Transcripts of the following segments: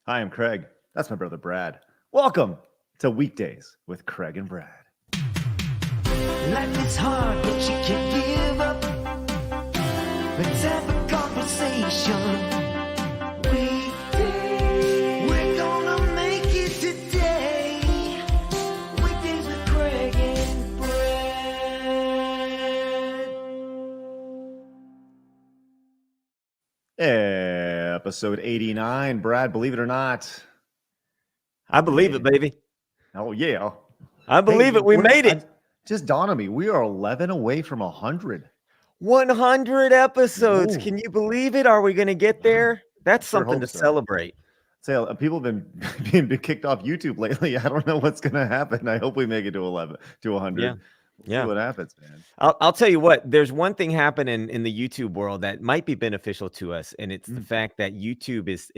Hi, I'm Craig. That's my brother Brad. Welcome to Weekdays with Craig and Brad. Life is hard, but you can't give up. Let's have a conversation. Weekdays, we're gonna make it today. Weekdays with Craig and Brad. Episode 89. Brad, believe it or not. I believe it, baby. Oh, yeah. I believe it. We made it. Just dawned on me. We are 11 away from 100. 100 episodes. Ooh. Can you believe it? Are we going to get there? That's Sure something hope to so. celebrate. So people have been kicked off YouTube lately. I don't know what's going to happen. I hope we make it to 100. Yeah. We'll see what happens, man. I'll tell you what, there's one thing happening in the YouTube world that might be beneficial to us, and it's the fact that YouTube is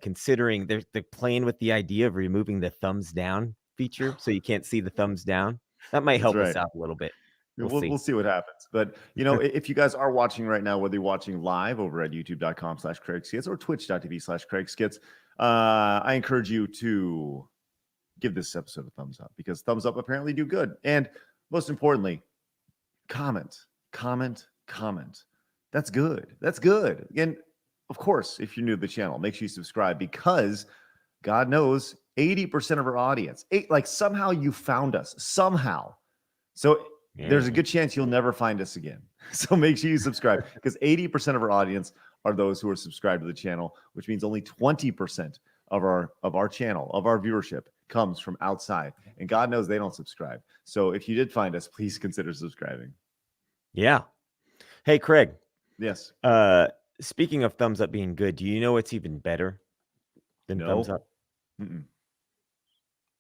considering they're playing with the idea of removing the thumbs down feature, so you can't see the thumbs down. That might help us out a little bit. We'll see what happens. But, you know, if you guys are watching right now, whether you're watching live over at youtube.com/CraigSkits or twitch.tv/CraigSkits, I encourage you to give this episode a thumbs up, because thumbs up apparently do good. And most importantly, comment. That's good. And of course, if you're new to the channel, make sure you subscribe, because God knows 80% of our audience, somehow you found us somehow. So there's a good chance you'll never find us again. So make sure you subscribe, because 80% of our audience are those who are subscribed to the channel, which means only 20% of our channel, of our viewership, comes from outside. And God knows they don't subscribe. So if you did find us, please consider subscribing. Yeah. Hey, Craig. Yes. Speaking of thumbs up being good, do you know what's even better than thumbs up? Mm-mm.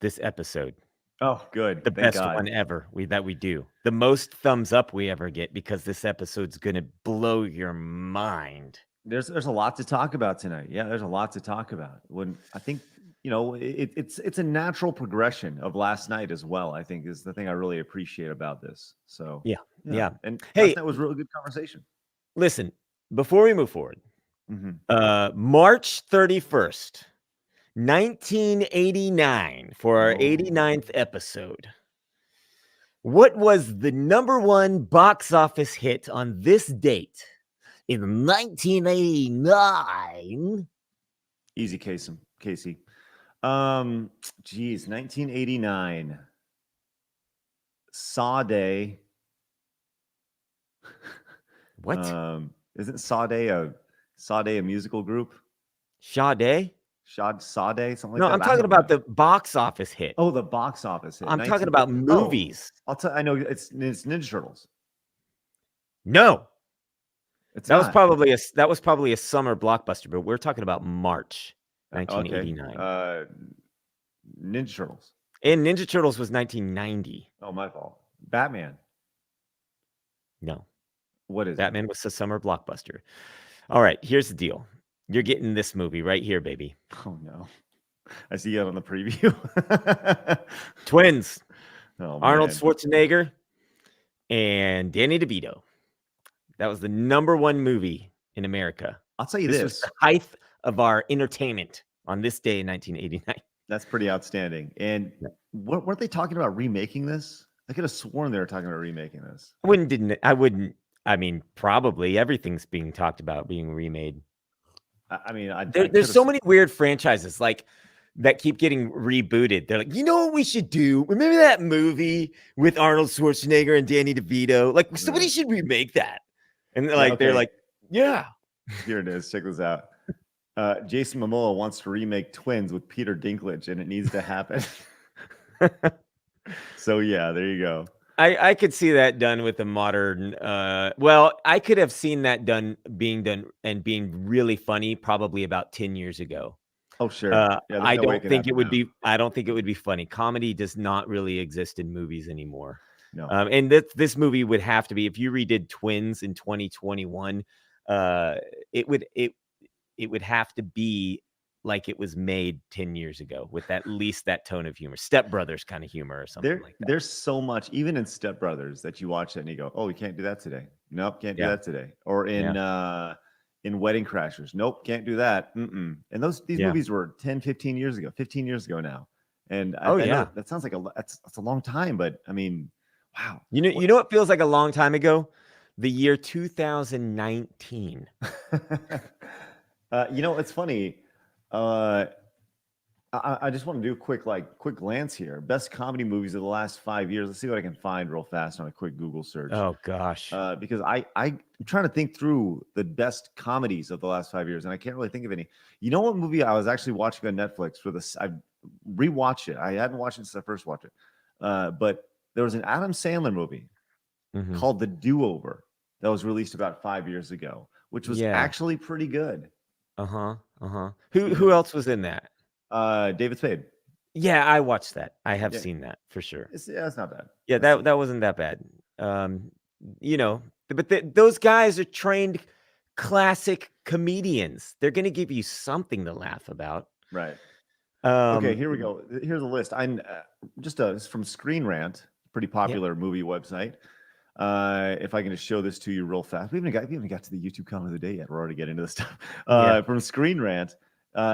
This episode. Oh, good. The Thank best God. one ever that we do. The most thumbs up we ever get, because this episode's going to blow your mind. There's a lot to talk about tonight. Yeah, there's a lot to talk about. When I think, you know, it's a natural progression of last night as well, I think, is the thing I really appreciate about this. So yeah. And hey, last night was a really good conversation. Listen, before we move forward, March 31st, 1989, for our 89th epised. What was the #1 box office hit on this date in 1989? Easy, Casey. 1989. Sade. What? Isn't Sade a musical group? Sade? Sade, something like No, that. I'm talking about the box office hit. Oh, the box office hit. I'm talking about movies. I know it's Ninja Turtles. No. That was probably a summer blockbuster, but we're talking about March 1989. Okay. Ninja Turtles. And Ninja Turtles was 1990. Oh, my fault. Batman. No. What is Batman was a summer blockbuster. All right, here's the deal. You're getting this movie right here, baby. Oh, no. I see it on the preview. Twins. Oh, Arnold man. Schwarzenegger and Danny DeVito. That was the #1 movie in America. I'll tell you this was the height of our entertainment on this day in 1989. That's pretty outstanding. And weren't they talking about remaking this? I could have sworn they were talking about remaking this. I mean, probably everything's being talked about being remade. There's so many weird franchises that keep getting rebooted. They're like, you know what we should do? Remember that movie with Arnold Schwarzenegger and Danny DeVito? Like, somebody should remake that. And they're like, yeah. Here it is. Check this out. Jason Momoa wants to remake Twins with Peter Dinklage, and it needs to happen. So yeah, there you go. I could see that done with a modern. I could have seen that being done and being really funny probably about 10 years ago. Oh sure. I don't think it would be. I don't think it would be funny. Comedy does not really exist in movies anymore. No. And this movie would have to be, if you redid Twins in 2021, it would have to be like it was made 10 years ago, with at least that tone of humor, Step Brothers kind of humor or something like that. There's so much, even in Step Brothers, that you watch it and you go, oh, you can't do that today. Nope, can't do that today. Or in in Wedding Crashers. Nope, can't do that. Mm-mm. And these Yeah. movies were 10, 15 years ago, 15 years ago now. And Oh, I know yeah. that sounds like that's a long time, but I mean, wow. You know what feels like a long time ago? The year 2019. It's funny. I just want to do a quick glance here. Best comedy movies of the last 5 years. Let's see what I can find real fast on a quick Google search. Oh gosh. Because I'm trying to think through the best comedies of the last 5 years, and I can't really think of any. You know what movie I was actually watching on Netflix for this? I rewatched it. I hadn't watched it since I first watched it. But there was an Adam Sandler movie Mhm. called The Do-Over that was released about 5 years ago, which was Yeah. actually pretty good. Uh-huh. Who else was in that? David Spade. Yeah, I watched that. I have Yeah. seen that for sure. It's not bad. Yeah, that wasn't that bad. But those guys are trained classic comedians. They're going to give you something to laugh about. Right. Okay, Um, here we go. Here's a list. I'm it's from Screen Rant, pretty popular movie website. If I can just show this to you real fast. We haven't got to the YouTube comment of the day yet. We're already getting into this stuff. From Screen Rant,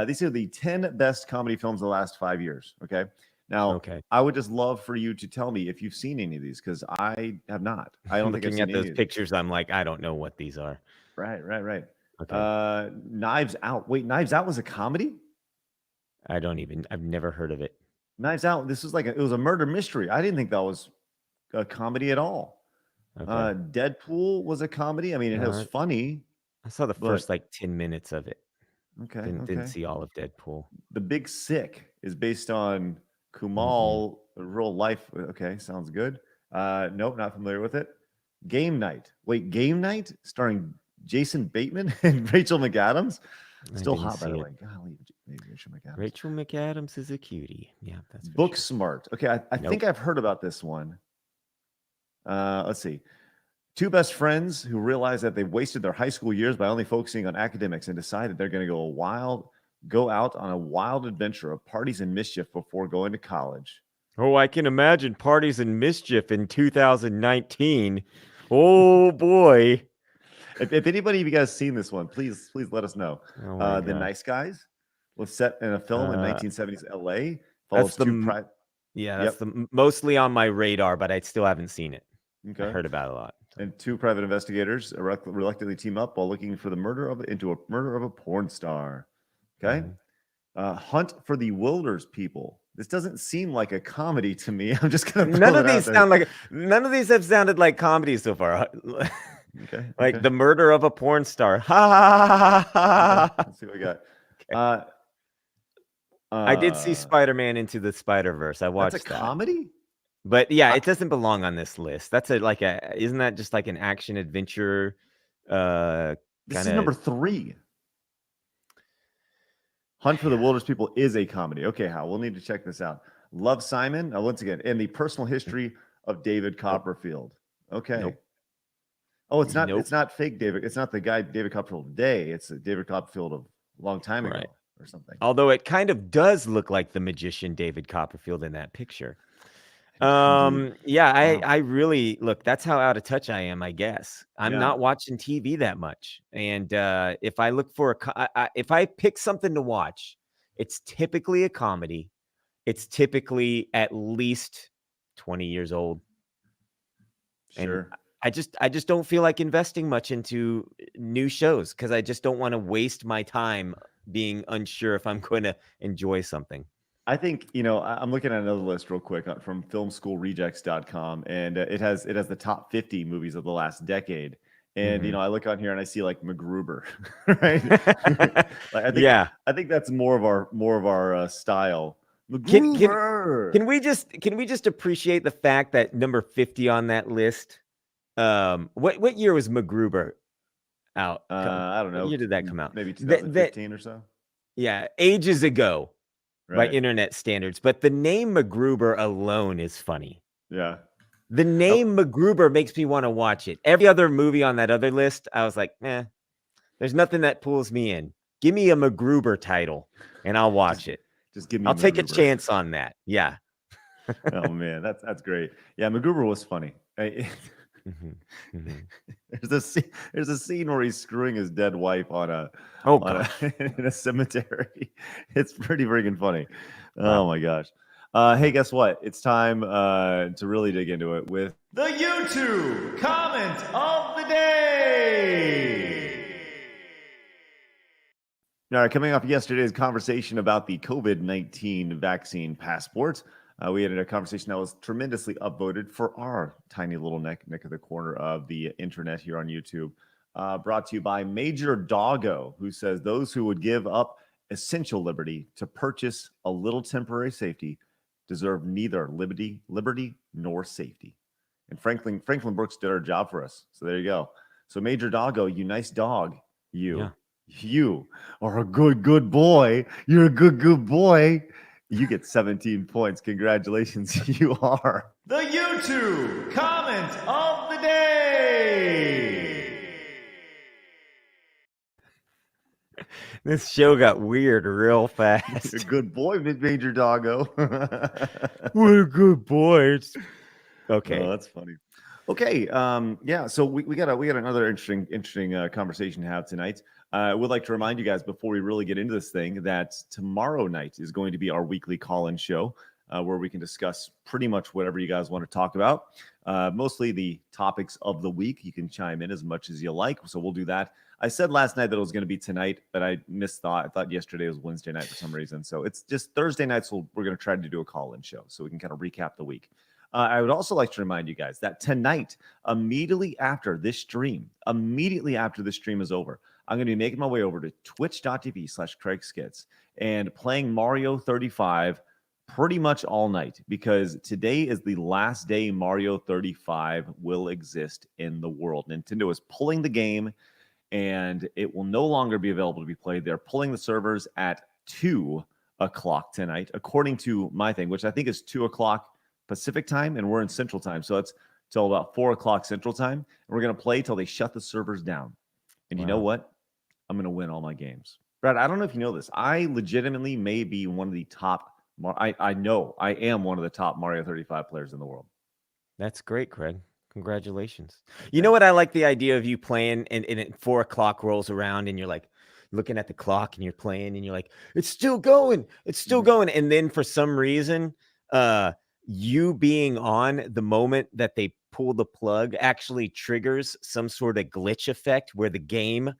these are the 10 best comedy films of the last 5 years. Okay. Now, Okay. I would just love for you to tell me if you've seen any of these, because I have not. I don't think I've Looking seen at any those of these. pictures, I'm like, I don't know what these are. Right. Okay. Knives Out. Wait, Knives Out was a comedy? I've never heard of it. Knives Out. This was it was a murder mystery. I didn't think that was a comedy at all. Okay. Deadpool was a comedy. I mean, it was funny. I saw the but- first 10 minutes of it. Okay. Didn't see all of Deadpool. The Big Sick is based on Kumal, real life. Okay, sounds good. Nope, not familiar with it. Game Night. Wait, Game Night starring Jason Bateman and Rachel McAdams. Still didn't hot, by see the it. way. Golly, Rachel McAdams. Rachel McAdams is a cutie. Yeah, that's for Book sure. Smart. Okay, I Nope. think I've heard about this one. Let's see. Two best friends who realize that they've wasted their high school years by only focusing on academics and decide that they're going to go out on a wild adventure of parties and mischief before going to college. Oh, I can imagine parties and mischief in 2019. Oh boy. If anybody of you guys seen this one, please let us know. Oh my The God. Nice Guys was set in a film in 1970s LA. That's Yep. mostly on my radar, but I still haven't seen it. I Okay. heard about it a lot. And two private investigators reluctantly team up while looking for the murder of a porn star. Okay. Hunt for the Wilders People. This doesn't seem like a comedy to me. I'm just gonna None of these have sounded like comedies so far. Okay. Like the murder of a porn star. Ha ha ha ha. Let's see what we got. I did see Spider-Man Into the Spider-Verse. I watched That's a that. comedy? But yeah, it doesn't belong on this list. That's isn't that just like an action adventure? This is number 3. Hunt for the Wilderness People is a comedy. Okay, Hal, we'll need to check this out. Love, Simon. Once again, and the personal history of David Copperfield. Okay. Nope. Oh, it's not. Nope. It's not fake David. It's not the guy David Copperfield today. It's David Copperfield of a long time ago Right. or something. Although it kind of does look like the magician David Copperfield in that picture. Yeah, Wow. I really look. That's how out of touch I am. I guess I'm Yeah. not watching TV that much, and if I look for if I pick something to watch, it's typically a comedy. It's typically at least 20 years old. And Sure. I just don't feel like investing much into new shows because I just don't want to waste my time being unsure if I'm going to enjoy something. I think, I'm looking at another list real quick from filmschoolrejects.com, and it has the top 50 movies of the last decade. And, I look on here and I see like MacGruber, right? I think that's more of our style. MacGruber. Can we just appreciate the fact that number 50 on that list? What year was MacGruber out? I don't know. What year did that come out? Maybe 2015 or so. Yeah, ages ago. By Right. internet standards, but the name MacGruber alone is funny. Yeah. The name MacGruber makes me want to watch it. Every other movie on that other list, I was like, there's nothing that pulls me in. Give me a MacGruber title, and I'll watch it. Just give me. I'll take a MacGruber. chance on that. Yeah. Oh man, that's great. Yeah, MacGruber was funny. Mhm, mhm. There's a scene where he's screwing his dead wife Oh on gosh. in a cemetery. It's pretty freaking funny. Oh Wow. my gosh. Hey, guess what? It's time to really dig into it with the YouTube comment of the day. All right, coming off yesterday's conversation about the COVID-19 vaccine passports, we had a conversation that was tremendously upvoted for our tiny little neck of the corner of the internet here on YouTube. Brought to you by Major Doggo, who says those who would give up essential liberty to purchase a little temporary safety deserve neither liberty nor safety. And Franklin Brooks did our job for us. So there you go. So Major Doggo, you nice dog, Yeah. you are a good boy. You're a good boy. You get 17 points. Congratulations. You are the YouTube comment of the day. This show got weird real You're fast. a good boy, Major Doggo. What a good boy. Okay. Oh, that's funny. Okay. Yeah. So we got another interesting conversation to have tonight. I would like to remind you guys before we really get into this thing that tomorrow night is going to be our weekly call-in show where we can discuss pretty much whatever you guys want to talk about. Mostly the topics of the week. You can chime in as much as you like. So we'll do that. I said last night that it was going to be tonight, but I misthought. I thought yesterday was Wednesday night for some reason. So it's just Thursday nights. We're going to try to do a call-in show so we can kind of recap the week. I would also like to remind you guys that tonight, immediately after this stream is over, I'm going to be making my way over to twitch.tv/CraigSkits and playing Mario 35 pretty much all night because today is the last day Mario 35 will exist in the world. Nintendo is pulling the game and it will no longer be available to be played. They're pulling the servers at 2 o'clock tonight, according to my thing, which I think is 2 o'clock Pacific time, and we're in Central time. So it's till about 4 o'clock Central time. And we're going to play till they shut the servers down. And you know Wow. what? I'm going to win all my games. Brad, I don't know if you know this. I legitimately may be one of the top. I know I am one of the top Mario 35 players in the world. That's great, Craig. Congratulations. You know what? I like the idea of you playing and 4 o'clock rolls around and you're like looking at the clock and you're playing and you're like, it's still going. It's still going. And then for some reason, you being on the moment that they pull the plug actually triggers some sort of glitch effect where the game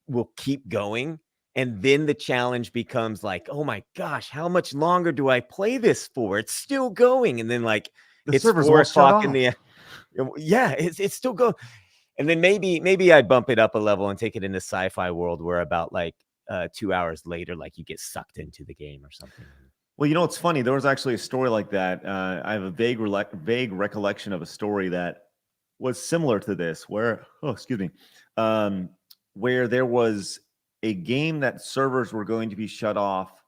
will keep going. And then the challenge becomes like, oh my gosh, how much longer do I play this for? It's still going. And then like The it's servers 4 won't shut o'clock in off. the yeah, it's still going. And then maybe I'd bump it up a level and take it into sci-fi world where about like 2 hours later, like you get sucked into the game or something. Well, you know what's funny? There was actually a story like that. I have a vague recollection of a story that was similar to this, where where there was a game that servers were going to be shut off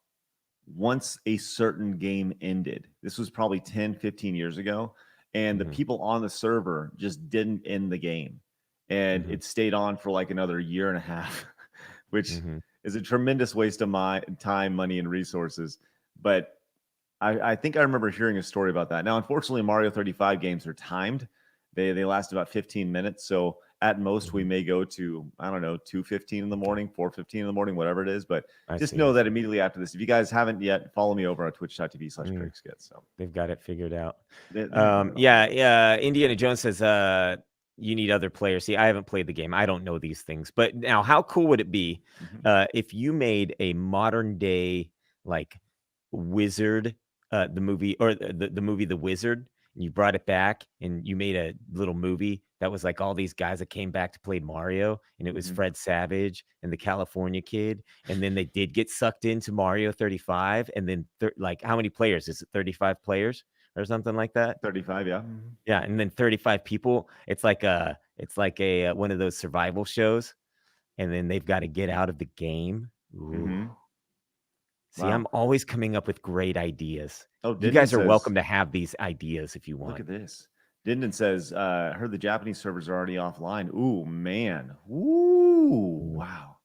once a certain game ended. This was probably 10, 15 years ago. And the people on the server just didn't end the game. And it stayed on for like another year and a half, which is a tremendous waste of my time, money, and resources. But I think I remember hearing a story about that. Now, unfortunately, Mario 35 games are timed. They last about 15 minutes. So at most, we may go to, I don't know, 2:15 in the morning, 4:15 in the morning, whatever it is. But just know that immediately after this, if you guys haven't yet, follow me over on twitch.tv/CraigSkits. So they've got it figured out. Yeah. Indiana Jones says you need other players. See, I haven't played the game. I don't know these things. But now, how cool would it be if you made a modern day like Wizard, the movie or the movie The Wizard, and you brought it back and you made a little movie that was like all these guys that came back to play Mario, and it was Fred Savage and the California Kid, and then they did get sucked into Mario 35, and then like how many players is it? 35 players or something like that? 35, yeah. Yeah, and then 35 people. It's like a one of those survival shows, and then they've got to get out of the game. Ooh. See, Wow. I'm always coming up with great ideas. Oh, you guys are welcome to have these ideas if you want. Look at this. Dindon says, heard the Japanese servers are already offline. Ooh, man. Ooh, wow.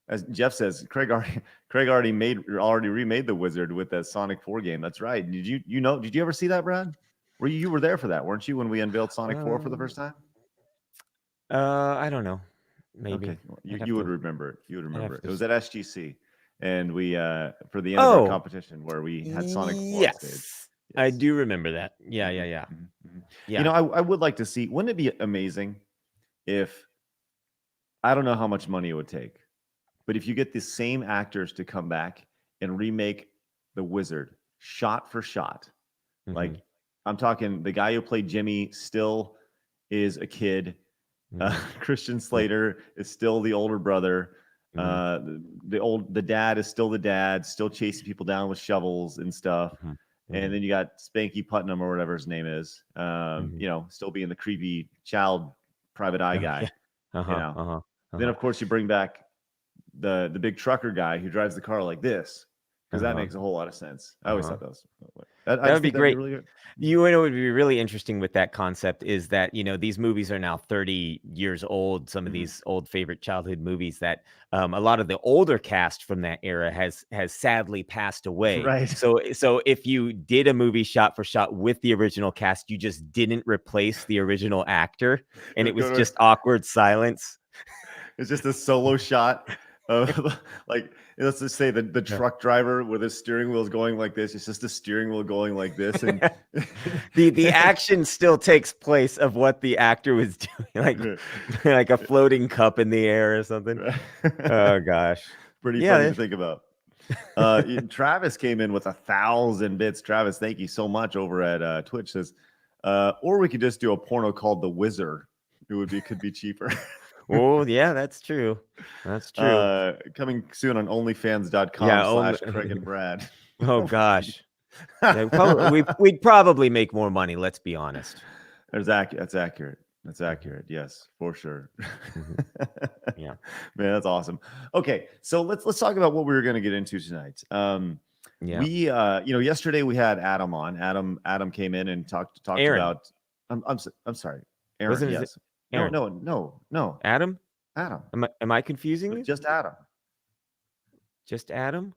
As Jeff says, Craig already remade the Wizard with the Sonic 4 game. That's right. Did you ever see that, Brad? You were there for that, weren't you, when we unveiled Sonic 4 for the first time? I don't know. Maybe. Okay, well, I'd have you would to- remember it. You would have remember it. to It was at SGC, and we for the end of our Oh, competition where we had Sonic 4 on stage. yes. I Yes. do remember that. Yeah. Mhm, mhm. Yeah. You know, I would like to see. Wouldn't it be amazing if I don't know how much money it would take, but if you get the same actors to come back and remake the Wizard shot for shot, Mhm, like I'm talking the guy who played Jimmy still is a kid. mhm, Christian Slater is still the older brother. mhm, The dad is still the dad, still chasing people down with shovels and stuff. mhm, And mhm, then you got Spanky Putnam or whatever his name is. mhm. You know, still being the creepy child private eye Oh, guy. yeah. You know, then Uh-huh. of course you bring back the big trucker guy who drives the car like this, because that Uh-huh. makes a whole lot of sense. I always Uh-huh. thought that was I That just would be think that'd be great. really good. You know what would be really interesting with that concept is that, these movies are now 30 years old. Some of Mhm. these old favorite childhood movies that a lot of the older cast from that era has sadly passed away. Right. So if you did a movie shot for shot with the original cast, you just didn't replace the original actor, and it Go was to- just awkward silence. It's just a solo shot of like let's just say the truck driver with his steering wheel is going like this. It's just the steering wheel going like this, and The action still takes place of what the actor was doing, like a floating cup in the air or something. Oh gosh. Pretty Yeah, funny to think about. Travis came in with 1,000 bits. Travis, thank you so much over at Twitch. Says, or we could just do a porno called The Wizard. It could be cheaper. Oh, yeah, that's true. That's true. Coming soon on OnlyFans.com Yeah, / Craig and Brad. Oh gosh. Yeah, we'd probably make more money, let's be honest. That's accurate. That's accurate. Yes, for sure. Yeah. Man, that's awesome. Okay, so let's talk about what we were going to get into tonight. Yeah. We yesterday we had Adam on. Adam came in and talked Aaron. about I'm sorry. Aaron, Wasn't his- yes. Aaron. No. Adam? Adam. Am I confusing you? Just Adam. Just Adam?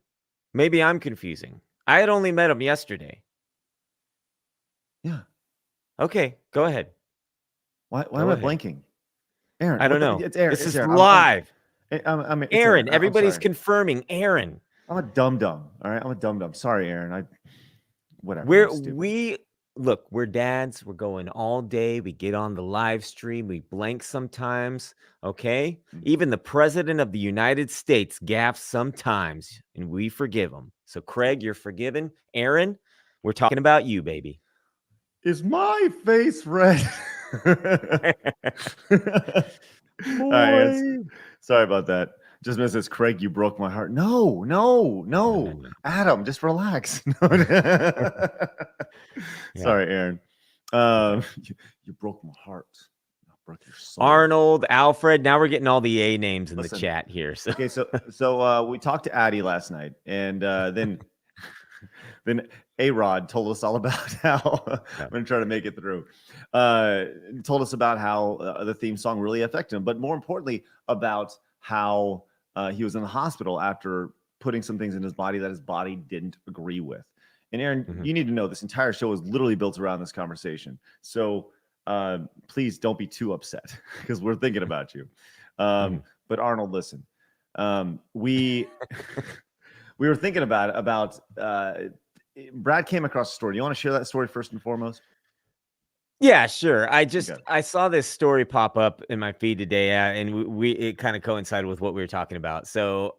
Maybe I'm confusing. I had only met him yesterday. Yeah. Okay, go ahead. Why Go am I ahead. blanking? Aaron. I don't know. It's Aaron. This It's is Aaron. live. It's Aaron, I'm everybody's sorry. confirming Aaron. I'm a dum-dum. All right. I'm a dum-dum. Sorry, Aaron. Whatever. I'm stupid. We're dads. We're going all day. We get on the live stream. We blank sometimes. Okay. Even the president of the United States gaffes sometimes, and we forgive him. So, Craig, you're forgiven. Aaron, we're talking about you, baby. Is my face red? All right, Aaron, sorry about that. Just misses Craig. You broke my heart. No. Adam, just relax. Sorry, Aaron. You broke my heart. I broke your soul. Arnold, Alfred. Now we're getting all the A names in Listen. the chat here. So. Okay, so we talked to Addie last night, and then A-Rod told us all about how I'm going to try to make it through. Told us about how the theme song really affected him, but more importantly, about how he was in the hospital after putting some things in his body that his body didn't agree with. And Aaron, you need to know this entire show is literally built around this conversation. So please don't be too upset because we're thinking about you. But Arnold, listen, we were thinking about Brad came across a story. Do you want to share that story first and foremost? Yeah, sure. I saw this story pop up in my feed today, and it kind of coincided with what we were talking about. So,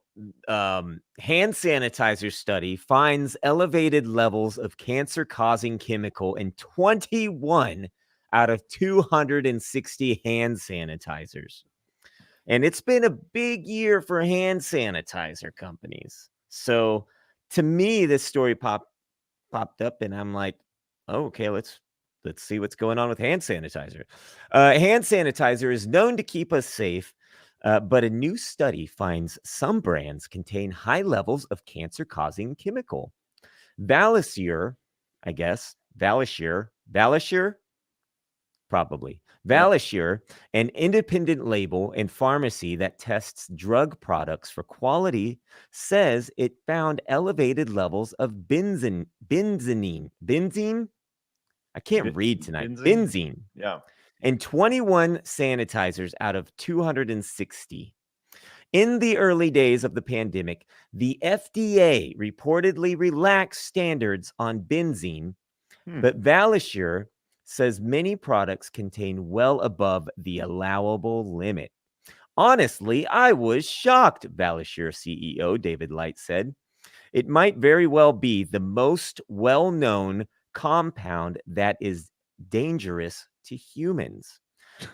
hand sanitizer study finds elevated levels of cancer-causing chemical in 21 out of 260 hand sanitizers. And it's been a big year for hand sanitizer companies. So, to me, this story popped up, and I'm like, oh, okay, let's see what's going on with hand sanitizer. Hand sanitizer is known to keep us safe, but a new study finds some brands contain high levels of cancer-causing chemical. Valisure, I guess, Valisure, probably. Valisure, an independent label and pharmacy that tests drug products for quality, says it found elevated levels of benzene. I can't read tonight. Benzene? Benzene. Yeah. And 21 sanitizers out of 260. In the early days of the pandemic, the FDA reportedly relaxed standards on benzene, but Valisure says many products contain well above the allowable limit. Honestly, I was shocked, Valisure CEO David Light said. It might very well be the most well-known compound that is dangerous to humans.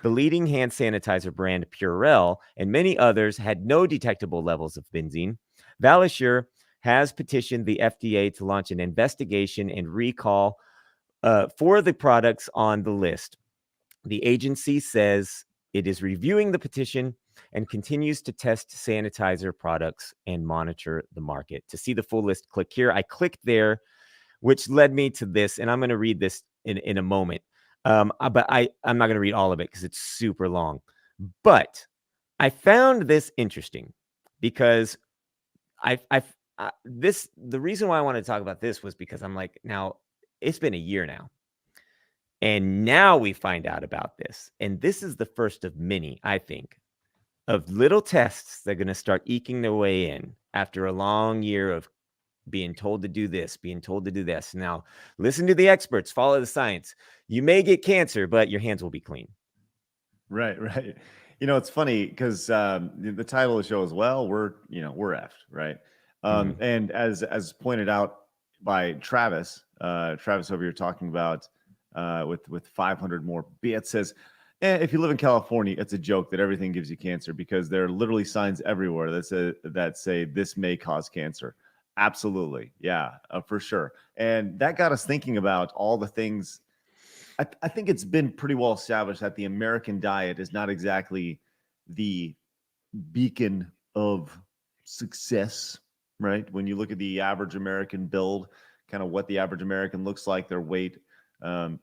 The leading hand sanitizer brand Purell and many others had no detectable levels of benzene. Valisure has petitioned the FDA to launch an investigation and recall for the products on the list. The agency says it is reviewing the petition and continues to test sanitizer products and monitor the market. To see the full list, click here. I clicked there, which led me to this, and I'm going to read this in a moment. But I'm not going to read all of it because it's super long. But I found this interesting because the reason why I wanted to talk about this was because I'm like, now it's been a year now. And now we find out about this. And this is the first of many, I think, of little tests that are going to start eking their way in after a long year of being told to do this, being told to do this. Now, listen to the experts, follow the science. You may get cancer, but your hands will be clean. Right. It's funny because the title of the show is, well, we're effed, right? And as pointed out by Travis over here talking about with 500 more bits, says, if you live in California, it's a joke that everything gives you cancer because there are literally signs everywhere that say this may cause cancer. Absolutely. Yeah, for sure. And that got us thinking about all the things. I think it's been pretty well established that the American diet is not exactly the beacon of success, right? When you look at the average American build, kind of what the average American looks like, their weight. And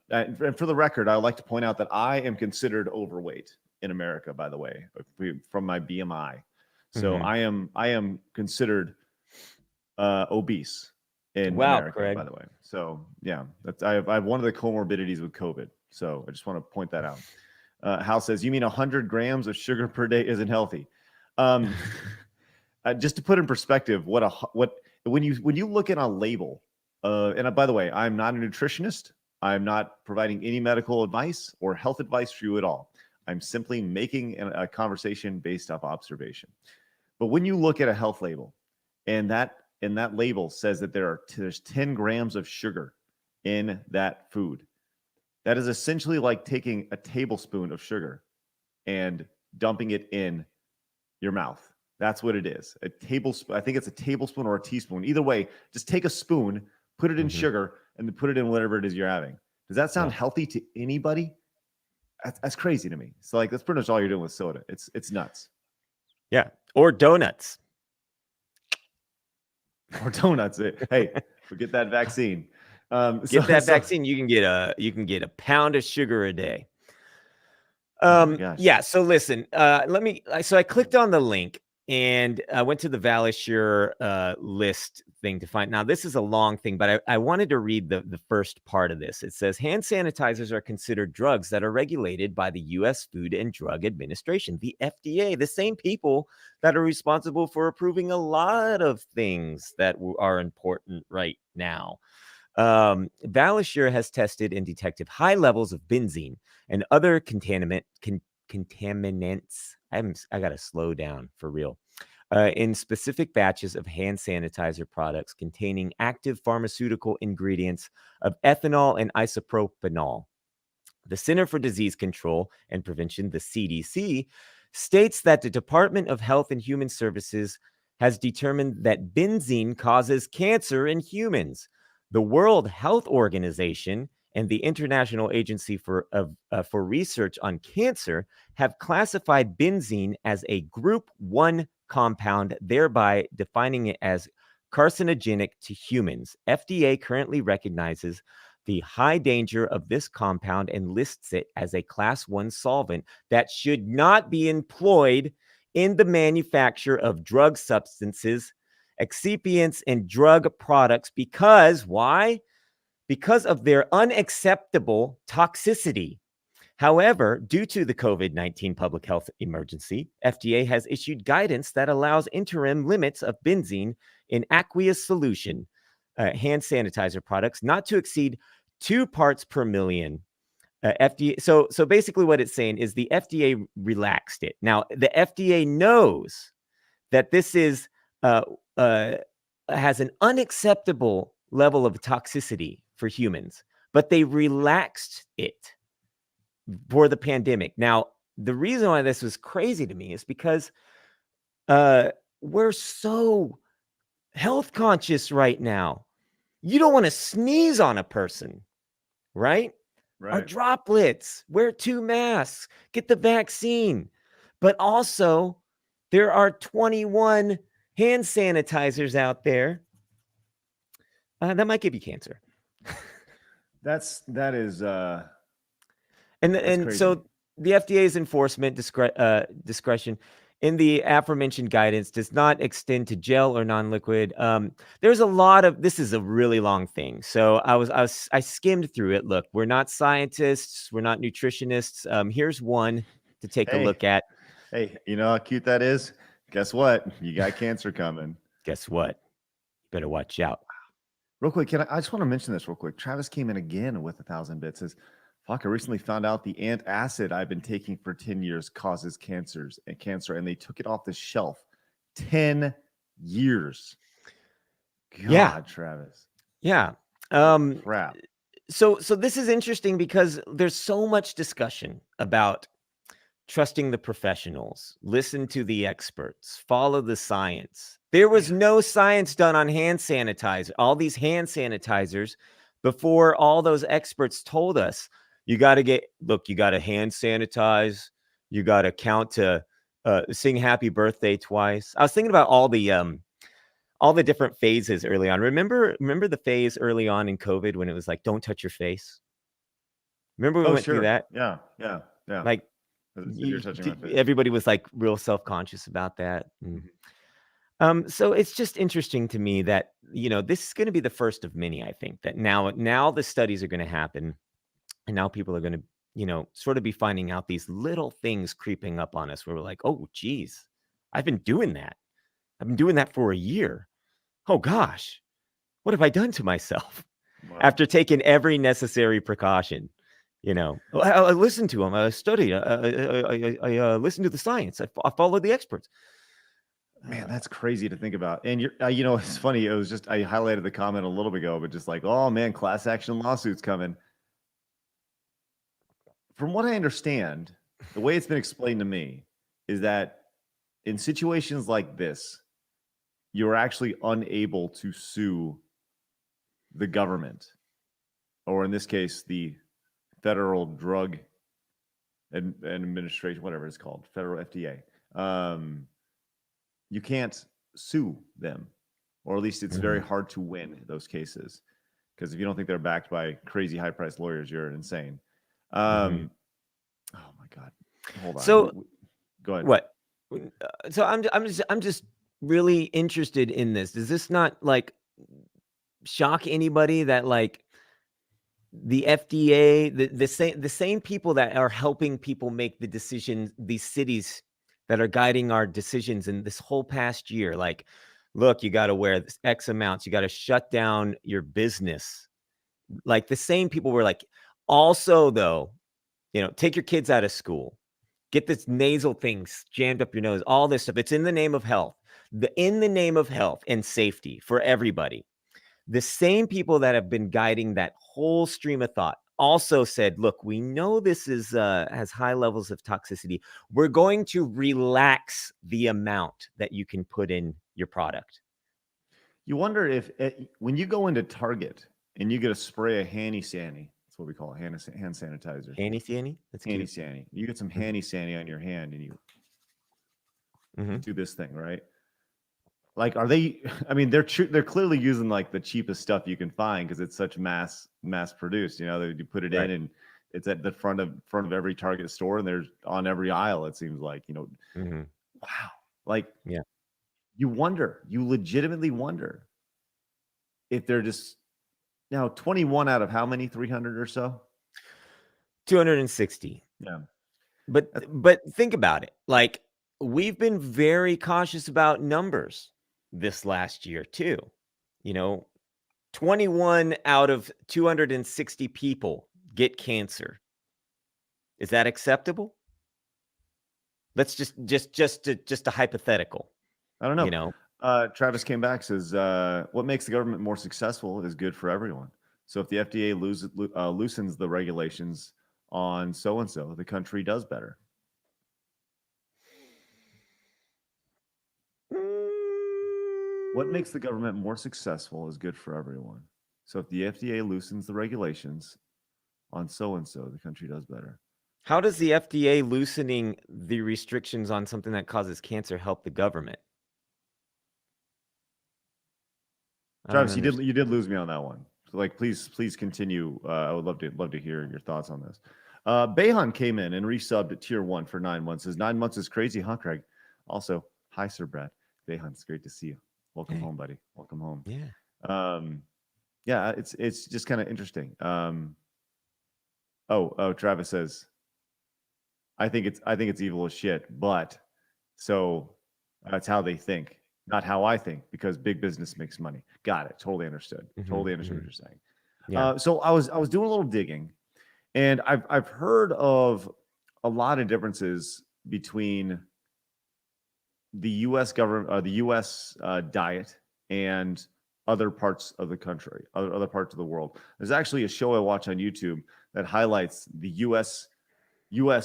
for the record, I would like to point out that I am considered overweight in America, by the way, from my BMI. So I am considered obese in America, Craig. By the way. So yeah, I have one of the comorbidities with COVID. So I just want to point that out. Hal says, you mean 100 grams of sugar per day isn't healthy? Just to put in perspective, when you look at a label, and by the way, I'm not a nutritionist. I'm not providing any medical advice or health advice for you at all. I'm simply making a conversation based off observation. But when you look at a health label, and that label says that there's 10 grams of sugar in that food, that is essentially like taking a tablespoon of sugar and dumping it in your mouth. That's what it is. A tablespoon. I think it's a tablespoon or a teaspoon. Either way, just take a spoon, put it in sugar, and then put it in whatever it is you're having. Does that sound healthy to anybody? That's crazy to me. So like, that's pretty much all you're doing with soda. It's nuts. Yeah. Or donuts. Or donuts. Hey, get that vaccine. Vaccine. You can get a pound of sugar a day. Yeah. So listen, so I clicked on the link and I went to the Valisure list thing to find. Now, this is a long thing, but I wanted to read the first part of this. It says, hand sanitizers are considered drugs that are regulated by the U.S. Food and Drug Administration, the FDA, the same people that are responsible for approving a lot of things that are important right now. Valisure has tested and detected high levels of benzene and other contaminants. I got to slow down for real. In specific batches of hand sanitizer products containing active pharmaceutical ingredients of ethanol and isopropanol. The Center for Disease Control and Prevention, the CDC, states that the Department of Health and Human Services has determined that benzene causes cancer in humans. The World Health Organization and the International Agency for Research on Cancer have classified benzene as a Group 1 compound, thereby defining it as carcinogenic to humans. FDA currently recognizes the high danger of this compound and lists it as a Class 1 solvent that should not be employed in the manufacture of drug substances, excipients, and drug products because, why? because of their unacceptable toxicity. However, due to the COVID-19 public health emergency, FDA has issued guidance that allows interim limits of benzene in aqueous solution hand sanitizer products not to exceed 2 parts per million. FDA. So basically, what it's saying is the FDA relaxed it. Now, the FDA knows that this is has an unacceptable level of toxicity for humans, but they relaxed it for the pandemic. Now, the reason why this was crazy to me is because we're so health conscious right now. You don't want to sneeze on a person, right? Our Right. droplets, wear 2 masks, get the vaccine. But also, there are 21 hand sanitizers out there that might give you cancer. That is And crazy. so the FDA's enforcement discretion in the aforementioned guidance does not extend to gel or non-liquid. There's a lot of, this is a really long thing. So I skimmed through it. Look, we're not scientists. We're not nutritionists. Here's one to take a look at. Hey, you know how cute that is? Guess what? You got cancer coming. Guess what? Better watch out. Real quick, I just want to mention this real quick. Travis came in again with 1,000 bits. Says, fuck, I recently found out the antacid I've been taking for 10 years causes cancer, and they took it off the shelf. 10 years. God, Yeah. Travis. Yeah. Crap. So this is interesting because there's so much discussion about trusting the professionals, listen to the experts, follow the science. There was no science done on hand sanitizer, all these hand sanitizers, before all those experts told us, you got to hand sanitize, you got to count to sing happy birthday twice. I was thinking about all the different phases early on. Remember the phase early on in COVID when it was like, don't touch your face? Remember we went through that? Yeah. Like, You're touching my face. everybody was like real self-conscious about that. So it's just interesting to me that, this is going to be the first of many, I think, that now the studies are going to happen, and now people are going to, sort of be finding out these little things creeping up on us where we're like, oh, geez, I've been doing that. I've been doing that for a year. Oh, gosh, what have I done to myself? Wow. After taking every necessary precaution? I listened to them. I studied. I listened to the science. I followed the experts. Man, that's crazy to think about. And it's funny. It was just, I highlighted the comment a little bit ago, but just like, oh man, class action lawsuits coming. From what I understand, the way it's been explained to me is that in situations like this, you're actually unable to sue the government, or in this case, the Federal Drug Administration, whatever it's called, Federal FDA. You can't sue them, or at least it's very hard to win those cases, because if you don't think they're backed by crazy high-priced lawyers, you're insane. Oh my God! Hold on. So, go ahead. What? So I'm just really interested in this. Does this not like shock anybody that like the FDA, the same people that are helping people make the decisions, these cities that are guiding our decisions in this whole past year, like, look, you got to wear this X amounts, you got to shut down your business. Like the same people were like, also though, take your kids out of school, get this nasal things jammed up your nose, all this stuff. It's in the name of health, in the name of health and safety for everybody. The same people that have been guiding that whole stream of thought also said, look, we know this has high levels of toxicity. We're going to relax the amount that you can put in your product. You wonder if when you go into Target and you get a spray of Handy Sandy, that's what we call a hand sanitizer. Handy Sandy? That's Handy cute. Sandy. You get some Handy Sandy on your hand and you do this thing, right? Like, are they? I mean, they're clearly using like the cheapest stuff you can find because it's such mass produced. You put it in and it's at the front of every Target store, and there's on every aisle. It seems like wow, like yeah. You legitimately wonder if they're just Now, 21 out of how many? 300 or so? 260. Yeah. But think about it. Like, we've been very cautious about numbers this last year too. You know, 21 out of 260 people get cancer. Is that acceptable? Let's just a hypothetical, I don't you know. know. Travis came back, says, what makes the government more successful is good for everyone. So if the FDA loosens the regulations on so-and-so, the country does better. What makes the government more successful is good for everyone. So if the FDA loosens the regulations on so-and-so, the country does better. How does the FDA loosening the restrictions on something that causes cancer help the government? I don't Travis, you understand. did lose me on that one. So like, please continue. I would love to hear your thoughts on this. Behan came in and resubbed at tier 1 for 9 months. Says 9 months is crazy, huh, Craig? Also, hi, Sir Brad. Behan, it's great to see you. Welcome Hey. home, buddy. Welcome home. Yeah. Yeah, it's just kind of interesting. Travis says, I think it's evil as shit, but so that's how they think, not how I think, because big business makes money. Got it. Totally understood. Totally understood what you're saying. Yeah. So I was doing a little digging, and I've heard of a lot of differences between the U.S. government, the U.S. Diet, and other parts of the country, other parts of the world. There's actually a show I watch on YouTube that highlights the U.S.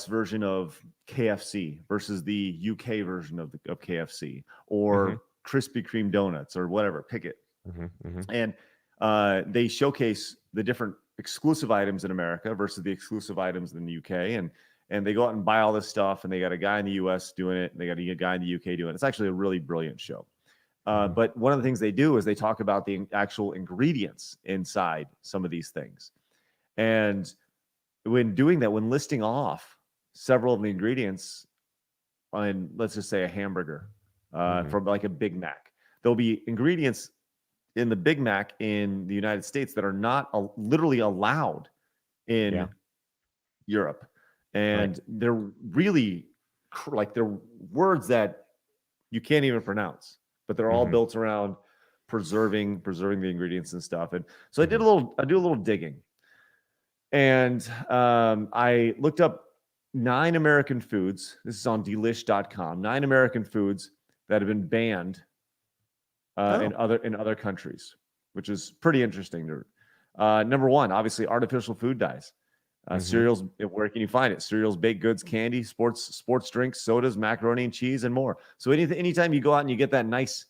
version of KFC versus the UK version of KFC, or Krispy Kreme donuts, or whatever. Pick it. And they showcase the different exclusive items in America versus the exclusive items in the UK, and they go out and buy all this stuff, and they got a guy in the US doing it, and they got a guy in the UK doing it. It's actually a really brilliant show. But one of the things they do is they talk about the actual ingredients inside some of these things. And when doing that, when listing off several of the ingredients on, let's just say, a hamburger from like a Big Mac, there'll be ingredients in the Big Mac in the United States that are not literally allowed in Europe. And they're really like, they're words that you can't even pronounce, but they're all built around preserving the ingredients and stuff. And so I do a little digging, and I looked up 9 American foods. This is on delish.com. 9 American foods that have been banned in other countries, which is pretty interesting. Number 1, obviously, artificial food dyes. Cereals, where can you find it? Cereals, baked goods, candy, sports drinks, sodas, macaroni and cheese, and more. So anytime you go out and you get that nice,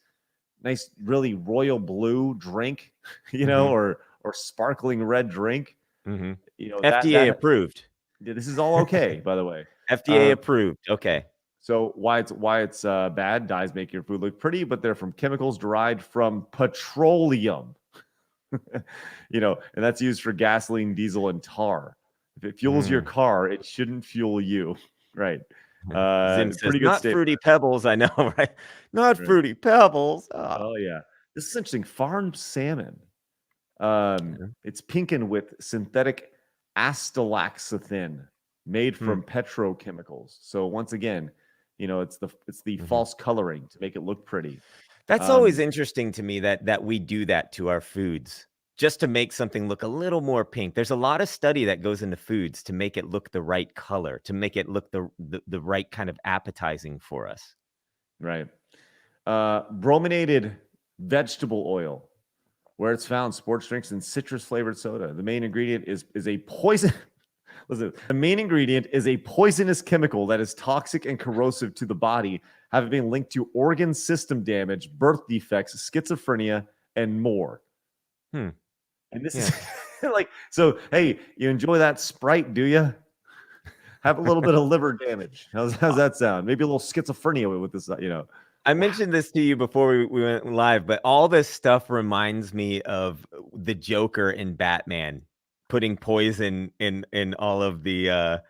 really royal blue drink, or sparkling red drink, FDA approved. This is all okay, by the way. FDA approved. Okay. So why it's bad? Dyes make your food look pretty, but they're from chemicals derived from petroleum. And that's used for gasoline, diesel, and tar. If it fuels your car, it shouldn't fuel you, right? Zim says, pretty good not statement. Fruity Pebbles, I know, right? Not Fruity Pebbles. Oh yeah, this is interesting. Farmed salmon. It's pinkened with synthetic astalaxanthin made from petrochemicals. So once again, it's the false coloring to make it look pretty. That's always interesting to me that we do that to our foods just to make something look a little more pink. There's a lot of study that goes into foods to make it look the right color, to make it look the right kind of appetizing for us. Right. Brominated vegetable oil, where it's found, sports drinks, and citrus flavored soda. The main ingredient is a poison. Listen, the main ingredient is a poisonous chemical that is toxic and corrosive to the body, having been linked to organ system damage, birth defects, schizophrenia, and more. And this is like, so, hey, you enjoy that Sprite, do you? Have a little bit of liver damage. How's that sound? Maybe a little schizophrenia with this, I mentioned this to you before we went live, but all this stuff reminds me of the Joker in Batman putting poison in all of the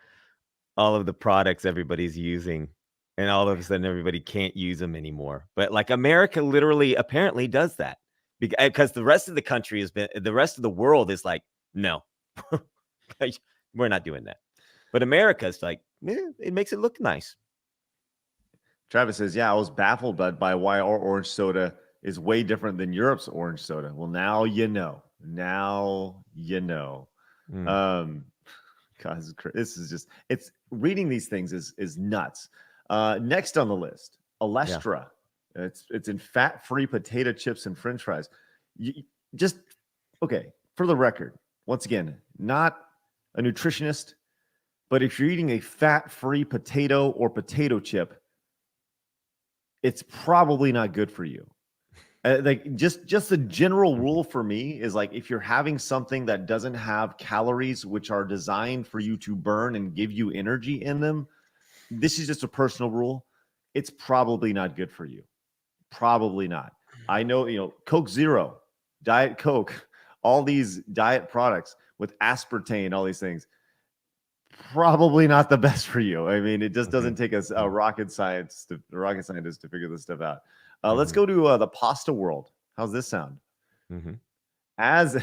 products everybody's using, and all of a sudden everybody can't use them anymore. But like, America literally apparently does that, because the rest of the country the rest of the world is like, no, we're not doing that. But America's like, it makes it look nice. Travis says, yeah, I was baffled by why our orange soda is way different than Europe's orange soda. Well, now you know. Now you know. Mm. God, this is just, it's reading these things is nuts. Next on the list, Alestra. Yeah. It's in fat-free potato chips and French fries. Okay, for the record, once again, not a nutritionist, but if you're eating a fat-free potato or potato chip, it's probably not good for you. Like just the general rule for me is like, if you're having something that doesn't have calories, which are designed for you to burn and give you energy in them, this is just a personal rule. It's probably not good for you. Probably not. I know, Coke Zero, Diet Coke, all these diet products with aspartame, all these things, probably not the best for you. I mean, it just doesn't take a rocket scientist to figure this stuff out. Let's go to the pasta world. How's this sound? As a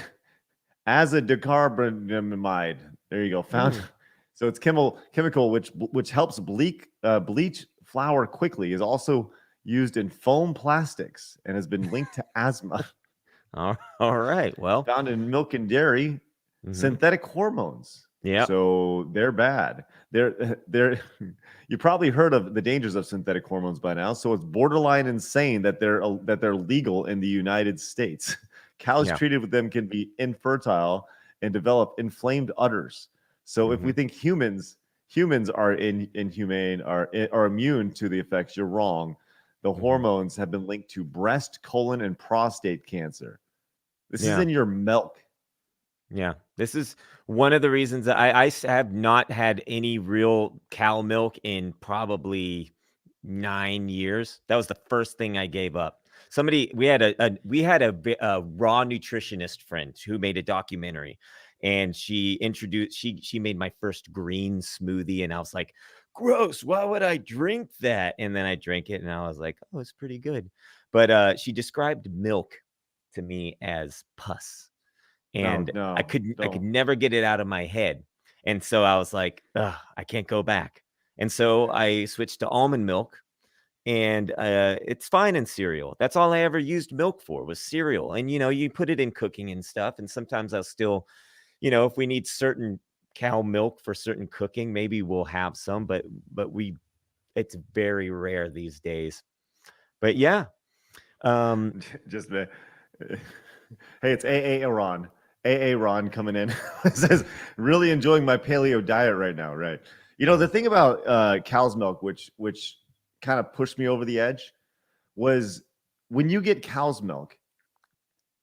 decarbonamide, there you go. Found. So it's chemical which helps bleach flour quickly, is also used in foam plastics and has been linked to asthma. All right. Well, found in milk and dairy, synthetic hormones. Yeah. So they're bad. They're you probably heard of the dangers of synthetic hormones by now. So it's borderline insane that they're legal in the United States. Cows treated with them can be infertile and develop inflamed udders. So if we think humans are inhumane, are immune to the effects, you're wrong. The hormones have been linked to breast, colon, and prostate cancer. This is in your milk. Yeah, this is one of the reasons that I have not had any real cow milk in probably 9 years. That was the first thing I gave up. We had a raw nutritionist friend who made a documentary, and she made my first green smoothie, and I was like, gross, why would I drink that? And then I drank it and I was like, oh, it's pretty good. But she described milk to me as pus. And I could never get it out of my head. And so I was like, I can't go back. And so I switched to almond milk, and it's fine in cereal. That's all I ever used milk for, was cereal. And, you put it in cooking and stuff. And sometimes I'll still, if we need certain cow milk for certain cooking, maybe we'll have some, but it's very rare these days. But yeah. Just hey, it's Ron. Ron coming in. Says, really enjoying my paleo diet right now. Right. The thing about cow's milk, which kind of pushed me over the edge, was when you get cow's milk,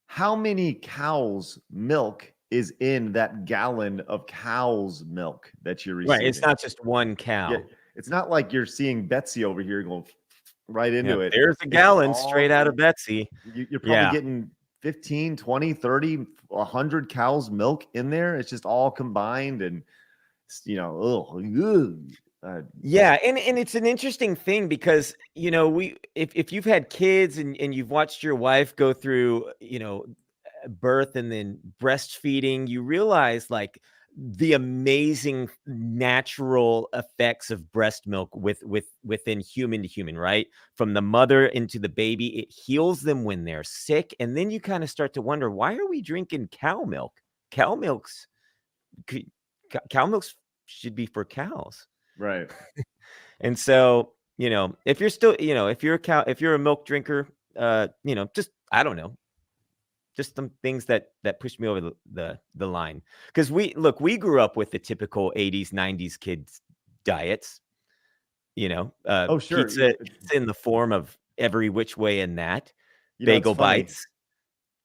how many cows' milk is in that gallon of cow's milk that you're receiving? Right. It's not just one cow. Yeah, it's not like you're seeing Betsy over here going right into it. There's a gallon straight out of Betsy. You're probably getting 15, 20, 30, 100 cows' milk in there. It's just all combined, and yeah, and it's an interesting thing because if you've had kids and you've watched your wife go through birth and then breastfeeding, you realize like the amazing natural effects of breast milk within human to human, right? From the mother into the baby, it heals them when they're sick. And then you kind of start to wonder, why are we drinking cow milk? Cow milks should be for cows. Right. And so, if you're still, if you're a milk drinker, just, I don't know, just some things that pushed me over the line. Because we grew up with the typical 80s, 90s kids diets, oh, sure. Pizza in the form of every which way in that, bagel bites.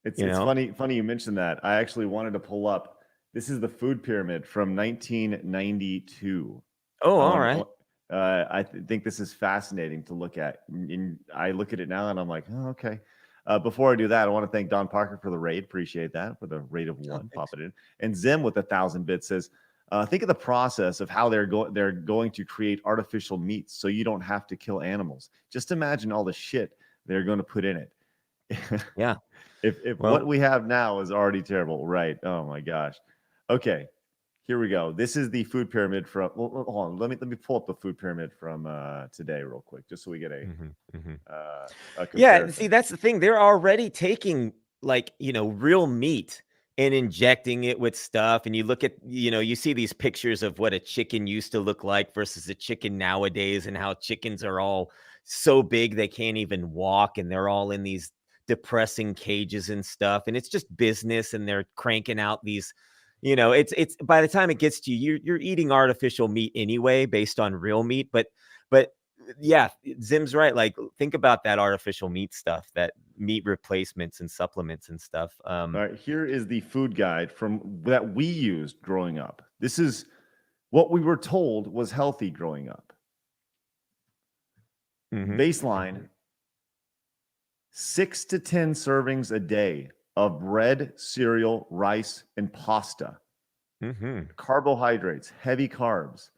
It's funny you mentioned that. I actually wanted to pull up. This is the food pyramid from 1992. Oh, all right. I think this is fascinating to look at. And I look at it now and I'm like, oh, okay. Before I do that, I want to thank Don Parker for the raid. Appreciate that, for the raid of 1. Pop it in. And Zim with 1,000 bits says, think of the process of how they're going to create artificial meats so you don't have to kill animals. Just imagine all the shit they're going to put in it. Yeah. If Well, what we have now is already terrible, right? Oh my gosh. Okay, here we go. This is the food pyramid from. Well, hold on. Let me pull up the food pyramid from today real quick, just so we get mhm, mhm. a Yeah, see, comparison. that's the thing. They're already taking like, real meat and injecting it with stuff. And you look at, you see these pictures of what a chicken used to look like versus a chicken nowadays, and how chickens are all so big they can't even walk, and they're all in these depressing cages and stuff. And it's just business, and they're cranking out these, it's by the time it gets to you, you're eating artificial meat anyway based on real meat. But yeah, Zim's right. Like, think about that artificial meat stuff, that meat replacements and supplements and stuff. All right, here is the food guide from that we used growing up. This is what we were told was healthy growing up. Mhm. Baseline 6 to 10 servings a day of bread, cereal, rice, and pasta. Mhm. Carbohydrates, heavy carbs,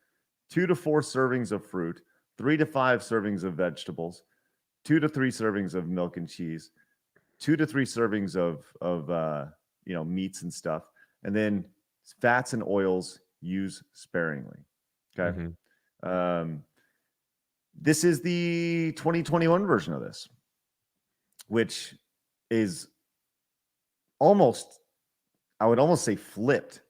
2 to 4 servings of fruit, 3 to 5 servings of vegetables, 2 to 3 servings of milk and cheese, 2 to 3 servings of meats and stuff, and then fats and oils use sparingly. Okay. Mhm. This is the 2021 version of this, which is almost, I would almost say, flipped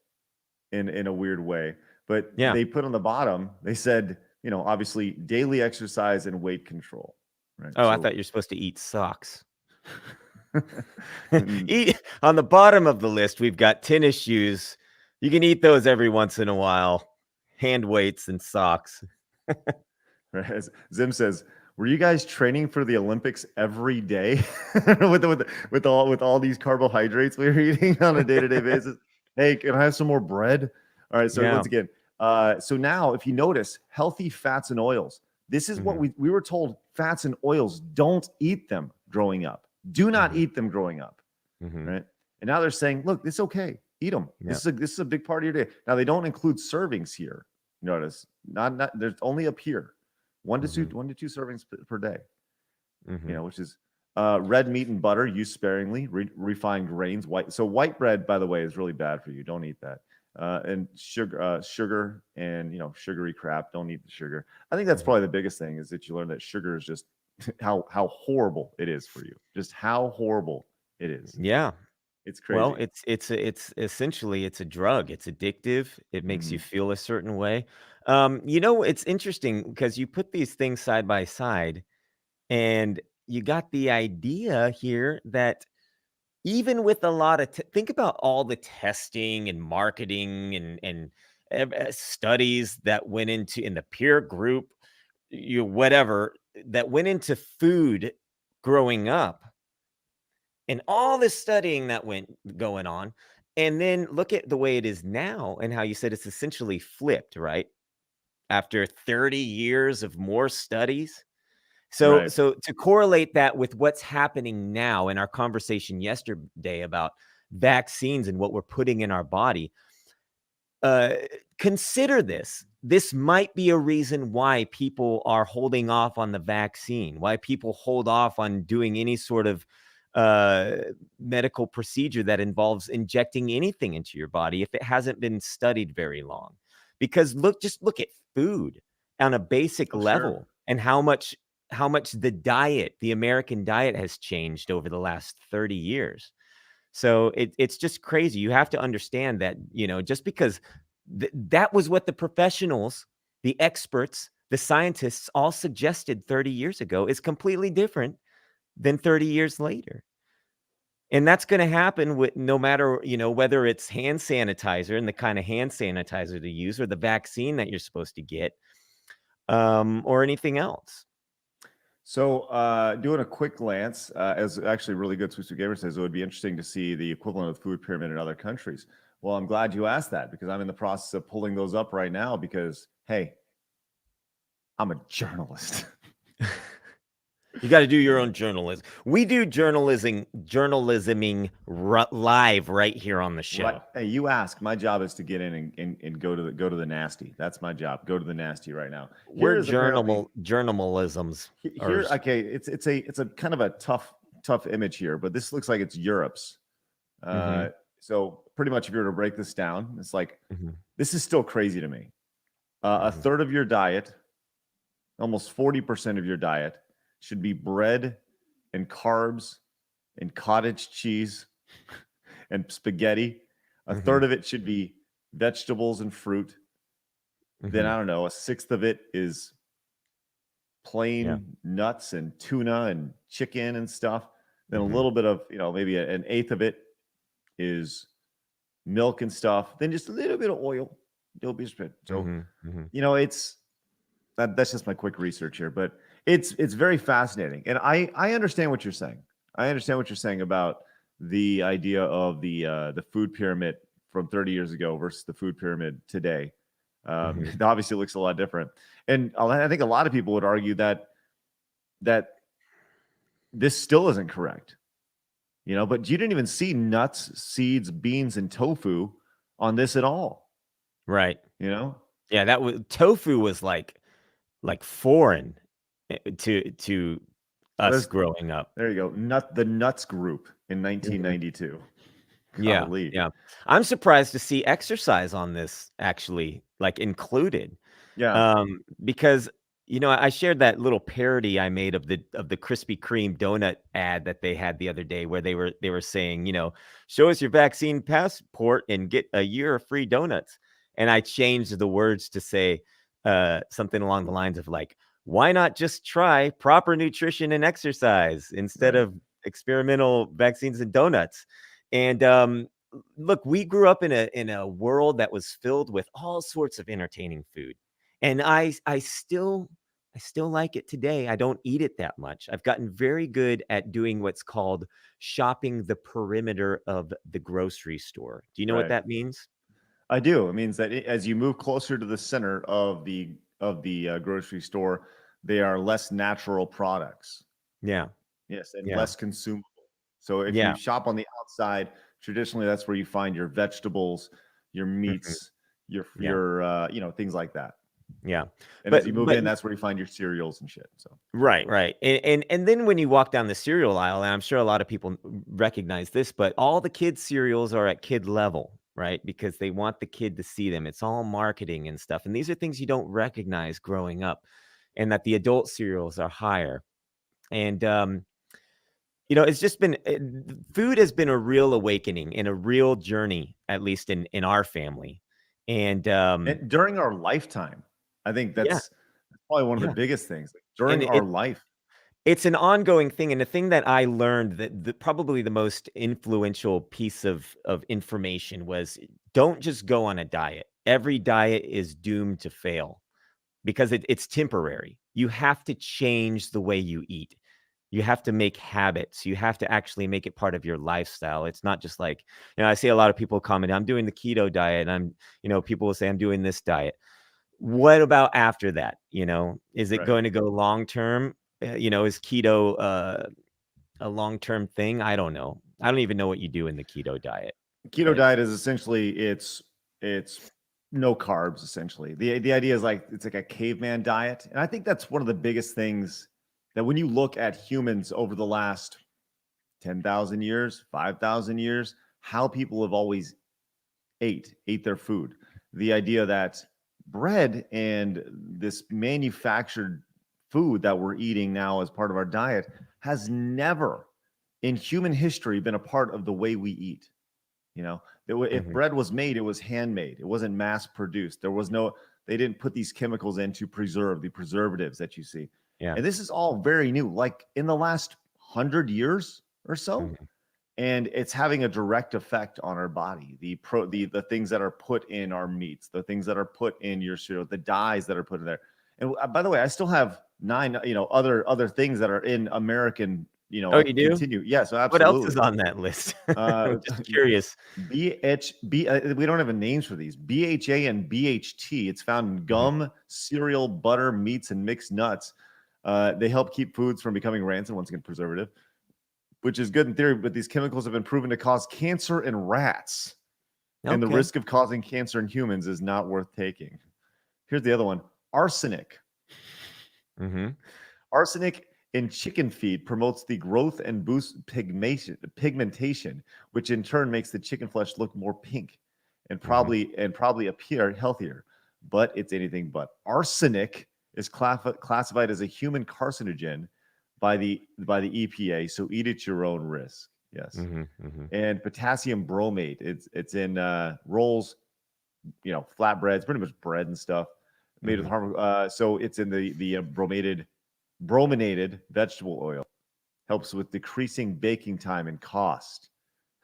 in a weird way. But Yeah. they put on the bottom, they said, obviously daily exercise and weight control. Right. Oh, I So thought you're supposed to eat socks. and- Eat on the bottom of the list, we've got tennis shoes. You can eat those every once in a while. Hand weights and socks. right, as Zim says, were you guys training for the Olympics every day with all these carbohydrates we were eating on a day-to-day basis? Hey, can I have some more bread? All right. So Yeah. once again, so now if you notice, healthy fats and oils. This is what Mhm. we were told: fats and oils, don't eat them growing up. Do not Mhm. eat them growing up. Mhm. Right. And now they're saying, look, it's okay. Eat them. Yeah. This is a big part of your day. Now they don't include servings here. Notice, not there's only up here. One to two, Mhm. 1 to 2 servings per day. Mhm. Which is red meat and butter used sparingly. Refined grains, white bread, by the way, is really bad for you. Don't eat that. And sugar and sugary crap. Don't eat the sugar. I think that's Mhm. probably the biggest thing, is that you learn that sugar is just how horrible it is for you. Just how horrible it is. Yeah. It's Well, crazy. it's essentially it's a drug. It's addictive. It makes you Mhm. feel a certain way. It's interesting because you put these things side by side, and you got the idea here that even with a lot of think about all the testing and marketing and studies that went into in the peer group, whatever that went into food growing up, and all this studying that went going on, and then look at the way it is now, and how you said it's essentially flipped, right? After 30 years of more studies. So Right. so to correlate that with what's happening now in our conversation yesterday about vaccines and what we're putting in our body, uh, consider this. This might be a reason why people are holding off on the vaccine, why people hold off on doing any sort of uh, medical procedure that involves injecting anything into your body if it hasn't been studied very long. Because just look at food on a basic Oh, sure. level, and how much the American diet has changed over the last 30 years. So it's just crazy. You have to understand that, just because that was what the professionals, the experts, the scientists all suggested 30 years ago, is completely different than 30 years later. And that's going to happen with no matter, whether it's hand sanitizer and the kind of hand sanitizer to use, or the vaccine that you're supposed to get, or anything else. So, doing a quick glance, as actually really good Swiss Gamer says, it would be interesting to see the equivalent of the food pyramid in other countries. Well, I'm glad you asked that, because I'm in the process of pulling those up right now, because, hey, I'm a journalist. You got to do your own journalism. We do journalisming live right here on the show. Right. Hey, you ask. My job is to get in and go to the nasty. That's my job. Go to the nasty right now. We're Here is apparently journalisms. here. Okay, it's a kind of a tough tough image here, but this looks like it's Europe's. Mm-hmm. So pretty much if you were to break this down, it's like, Mm-hmm. this is still crazy to me. A Mm-hmm. third of your diet, almost 40% of your diet, should be bread and carbs and cottage cheese and spaghetti. A Mm-hmm. third of it should be vegetables and fruit. Then Mm-hmm. I don't know, a sixth of it is Yeah. plain nuts and tuna and chicken and stuff. Then a Mm-hmm. little bit of, maybe an eighth of it is milk and stuff. Then just a little bit of oil. Don't be spread. So, Mm-hmm. Mm-hmm. it's that's just my quick research here, but it's very fascinating. And I understand what you're saying. I understand what you're saying about the idea of the food pyramid from 30 years ago versus the food pyramid today. Mm-hmm. It obviously looks a lot different. And I think a lot of people would argue that this still isn't correct. But you didn't even see nuts, seeds, beans, and tofu on this at all. Right. You know, Yeah, that was tofu was like foreign to us There's, growing up. there you go. The Nuts Group in Mhm. 1992. Yeah, Golly. yeah. I'm surprised to see exercise on this actually included. Yeah. Because I shared that little parody I made of the Krispy Kreme donut ad that they had the other day where they were saying, show us your vaccine passport and get a year of free donuts. And I changed the words to say something along the lines of like, why not just try proper nutrition and exercise instead Right. of experimental vaccines and donuts? And look, we grew up in a world that was filled with all sorts of entertaining food. And I still like it today. I don't eat it that much. I've gotten very good at doing what's called shopping the perimeter of the grocery store. Do you know what Right. that means? I do. It means that as you move closer to the center of the grocery store, they are less natural products. Yeah. Yes, and Yeah. less consumable. So if you Yeah. shop on the outside, traditionally that's where you find your vegetables, your Mhm. meats, your Yeah. things like that. Yeah. And as But you move in, that's where you find your cereals and shit. So right, right. And then when you walk down the cereal aisle, and I'm sure a lot of people recognize this, but all the kids' cereals are at kid level, right? Because they want the kid to see them. It's all marketing and stuff. And these are things you don't recognize growing up, and that the adult cereals are higher. And it's just been food has been a real awakening and a real journey, at least in our family. And and during our lifetime, I think yeah, that's probably one of the yeah. biggest things. Like, And during our life. it's an ongoing thing, and the thing that I learned that probably the most influential piece of information was don't just go on a diet. Every diet is doomed to fail because it's temporary. You have to change the way you eat. You have to make habits. You have to actually make it part of your lifestyle. It's not just like, I see a lot of people comment, I'm doing the keto diet. People will say I'm doing this diet. What about after that? Is it Right. going to go long term? Is keto a long term thing? I don't know. I don't even know what you do in the keto diet. Keto But diet is essentially it's no carbs essentially. The idea is like it's like a caveman diet. And I think that's one of the biggest things that when you look at humans over the last 10,000 years, 5,000 years, how people have always ate their food. The idea that bread and this manufactured food that we're eating now as part of our diet has never in human history been a part of the way we eat. If mhm, bread was made, it was handmade. It wasn't mass produced. They didn't put these chemicals in to preserve the preservatives that you see. yeah. And this is all very new, like in the last 100 years or so. Mhm, And it's having a direct effect on our body. The things that are put in our meats, the things that are put in your cereal, the dyes that are put in there. And by the way, I still have 9, other things that are in American, oh, I you can do? continue. Yeah, so What else is absolutely. on that list? Uh, I'm just curious. we don't have a names for these. BHA and BHT. It's found in Mhm, gum, cereal, butter, meats, and mixed nuts. They help keep foods from becoming rancid. Once again, preservative, which is good in theory, but these chemicals have been proven to cause cancer in rats, and the okay. risk of causing cancer in humans is not worth taking. Here's the other one: arsenic. Mhm, Arsenic in chicken feed promotes the growth and boosts pigmentation, which in turn makes the chicken flesh look more pink and probably appear healthier. But it's anything but. Arsenic is classified as a human carcinogen by the EPA, so eat at your own risk. Yes. And potassium bromate, it's in rolls, flatbreads, pretty much bread and stuff made with harmful. So it's in the brominated vegetable oil. Helps with decreasing baking time and cost.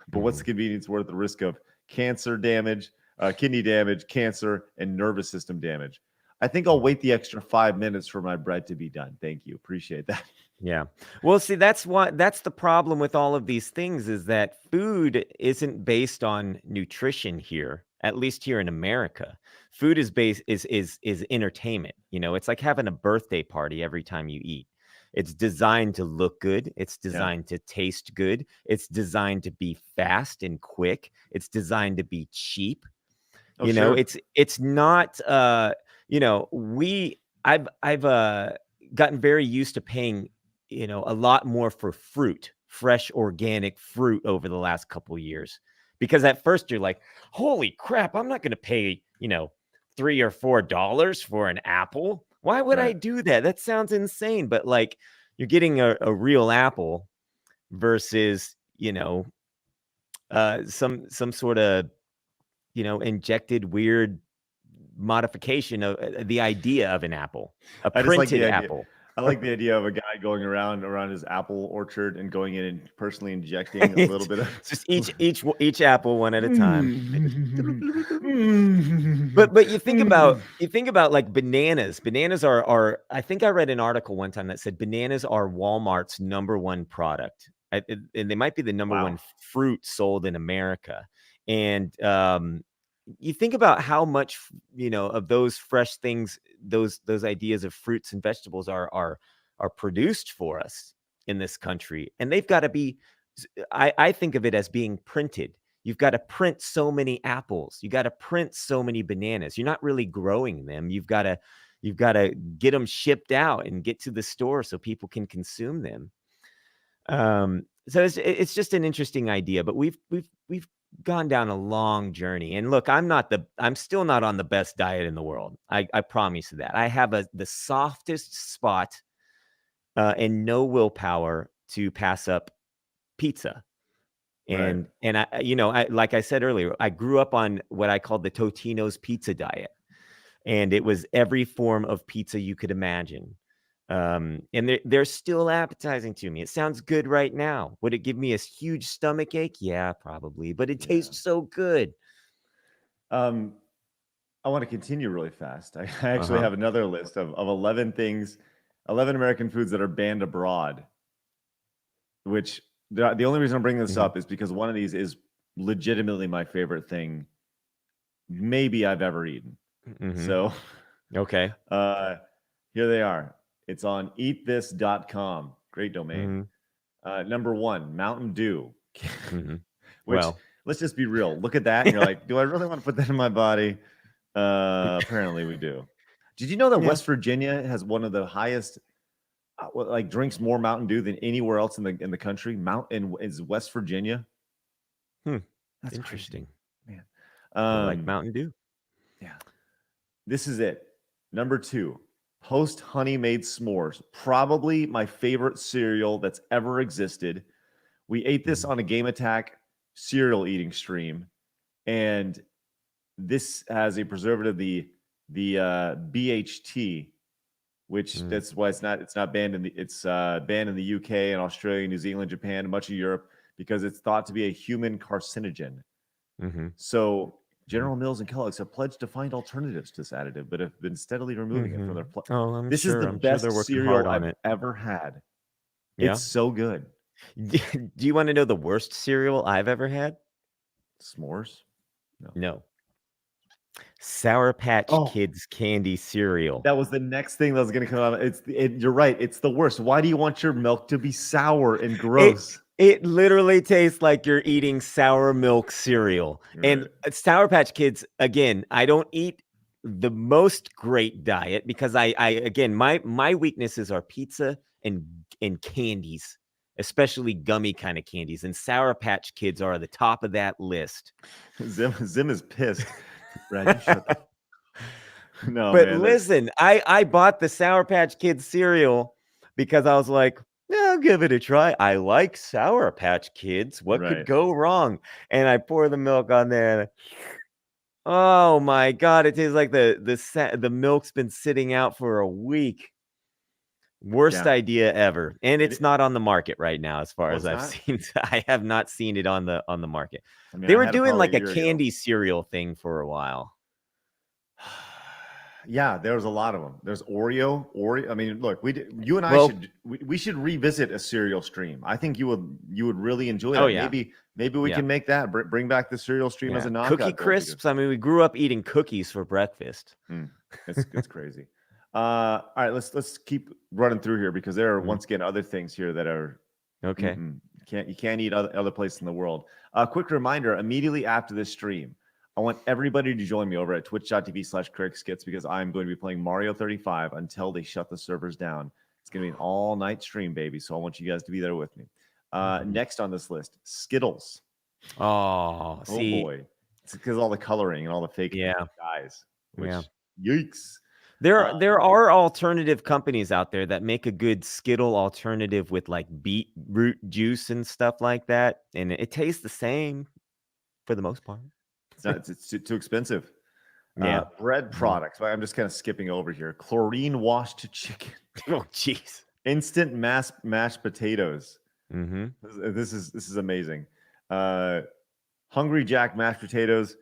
But what's the convenience worth the risk of cancer damage, kidney damage, cancer, and nervous system damage? I think I'll wait the extra 5 minutes for my bread to be done. Thank you. Appreciate that. Yeah. Well, see, that's the problem with all of these things, is that food isn't based on nutrition here, at least here in America. Food is entertainment. It's like having a birthday party every time you eat. It's designed to look good. It's designed to taste good. It's designed to be fast and quick. It's designed to be cheap. Sure. It's not I've gotten very used to paying a lot more for fruit, fresh organic fruit, over the last couple of years, because at first you're like, holy crap, I'm not going to pay $3 or $4 for an apple. Why would I do that? That sounds insane. But like, you're getting a real apple versus some sort of injected weird modification of the idea of an apple, a printed apple. I like the idea of a guy going around his apple orchard and going in and personally injecting a little bit of just each apple one at a time. But you think about like bananas. Bananas are I think I read an article one time that said bananas are Walmart's #1 product. And they might be the #1 fruit sold in America. And you think about how much of those fresh things, those ideas of fruits and vegetables are produced for us in this country, and they've got to be. I think of it as being printed. You've got to print so many apples. You got to print so many bananas. You're not really growing them. You've got to get them shipped out and get to the store so people can consume them. So it's just an interesting idea, but we've gone down a long journey. And look, I'm still not on the best diet in the world. I promise you that. I have the softest spot and no willpower to pass up pizza. And I like I said earlier, I grew up on what I called the Totino's pizza diet. And it was every form of pizza you could imagine. And they're still appetizing to me. It sounds good right now. Would it give me a huge stomach ache? Yeah, probably. But it tastes so good. I want to continue really fast. I actually have another list of 11 American foods that are banned abroad, which the only reason I'm bringing this up is because one of these is legitimately my favorite thing maybe I've ever eaten. So, okay. Here they are. It's on eatthis.com. Great domain. #1, Mountain Dew. Which, let's just be real. Look at that. And you're like, do I really want to put that in my body? Apparently we do. Did you know that West Virginia has one of the highest, drinks more Mountain Dew than anywhere else in the country? Is West Virginia. That's interesting. Crazy. Man. I like Mountain Dew. Yeah. This is it. #2. Post honey made s'mores, probably my favorite cereal that's ever existed. We ate this on a Game Attack cereal eating stream, and this has a preservative, the BHT, which that's why it's not banned banned in the UK and Australia, New Zealand, Japan, and much of Europe, because it's thought to be a human carcinogen. So General Mills and Kellogg's have pledged to find alternatives to this additive, but have been steadily removing it from their This is the best cereal I've ever had. Yeah? It's so good. Do you want to know the worst cereal I've ever had? S'mores? No. Sour Patch Kids candy cereal. That was the next thing that was going to come out. You're right. It's the worst. Why do you want your milk to be sour and gross? It literally tastes like you're eating sour milk cereal. Right. And Sour Patch Kids, again, I don't eat the most great diet because I again, my weaknesses are pizza and and candies, especially gummy kind of candies, and Sour Patch Kids are at the top of that list. Zim is pissed. Brad, you shut the. No, But man. listen, I bought the Sour Patch Kids cereal because I was like, yeah, I'll give it a try. I like Sour Patch Kids. What could Right. go wrong? And I pour the milk on there. And oh my God, it tastes like the milk's been sitting out for a week. Worst Yeah. idea ever. And it's It- not on the market right now, as far Oh, as it's I've not? seen. I have not seen it on the market. I mean, They I were had it doing probably like a a year ago. candy cereal thing for a while. Yeah, there was a lot of them. There's Oreo. I mean, look, you and I Well, we should revisit a cereal stream. I think you would really enjoy that. oh yeah. Maybe we Yeah. can make that bring back the cereal stream as a knockout. Cookie gold digger. Crisps. I mean, we grew up eating cookies for breakfast. It's crazy. All right, let's keep running through here because there are Mhm. once again other things here that are Okay. you can't eat other places in the world. Quick reminder: immediately after this stream, I want everybody to join me over at twitch.tv/CraigSkits because I'm going to be playing Mario 35 until they shut the servers down. It's going to be an all-night stream, baby. So I want you guys to be there with me. Next on this list, Skittles. Oh, see, boy, it's because all the coloring and all the fake Yeah. guys. Which, Yeah. yikes. There are alternative companies out there that make a good Skittle alternative with like beetroot juice and stuff like that, and it tastes the same for the most part. It's too expensive. Yeah. Bread products. I'm just kind of skipping over here. Chlorine washed chicken. Oh, jeez. Instant mashed potatoes. Mm-hmm. This is amazing. Hungry Jack mashed potatoes.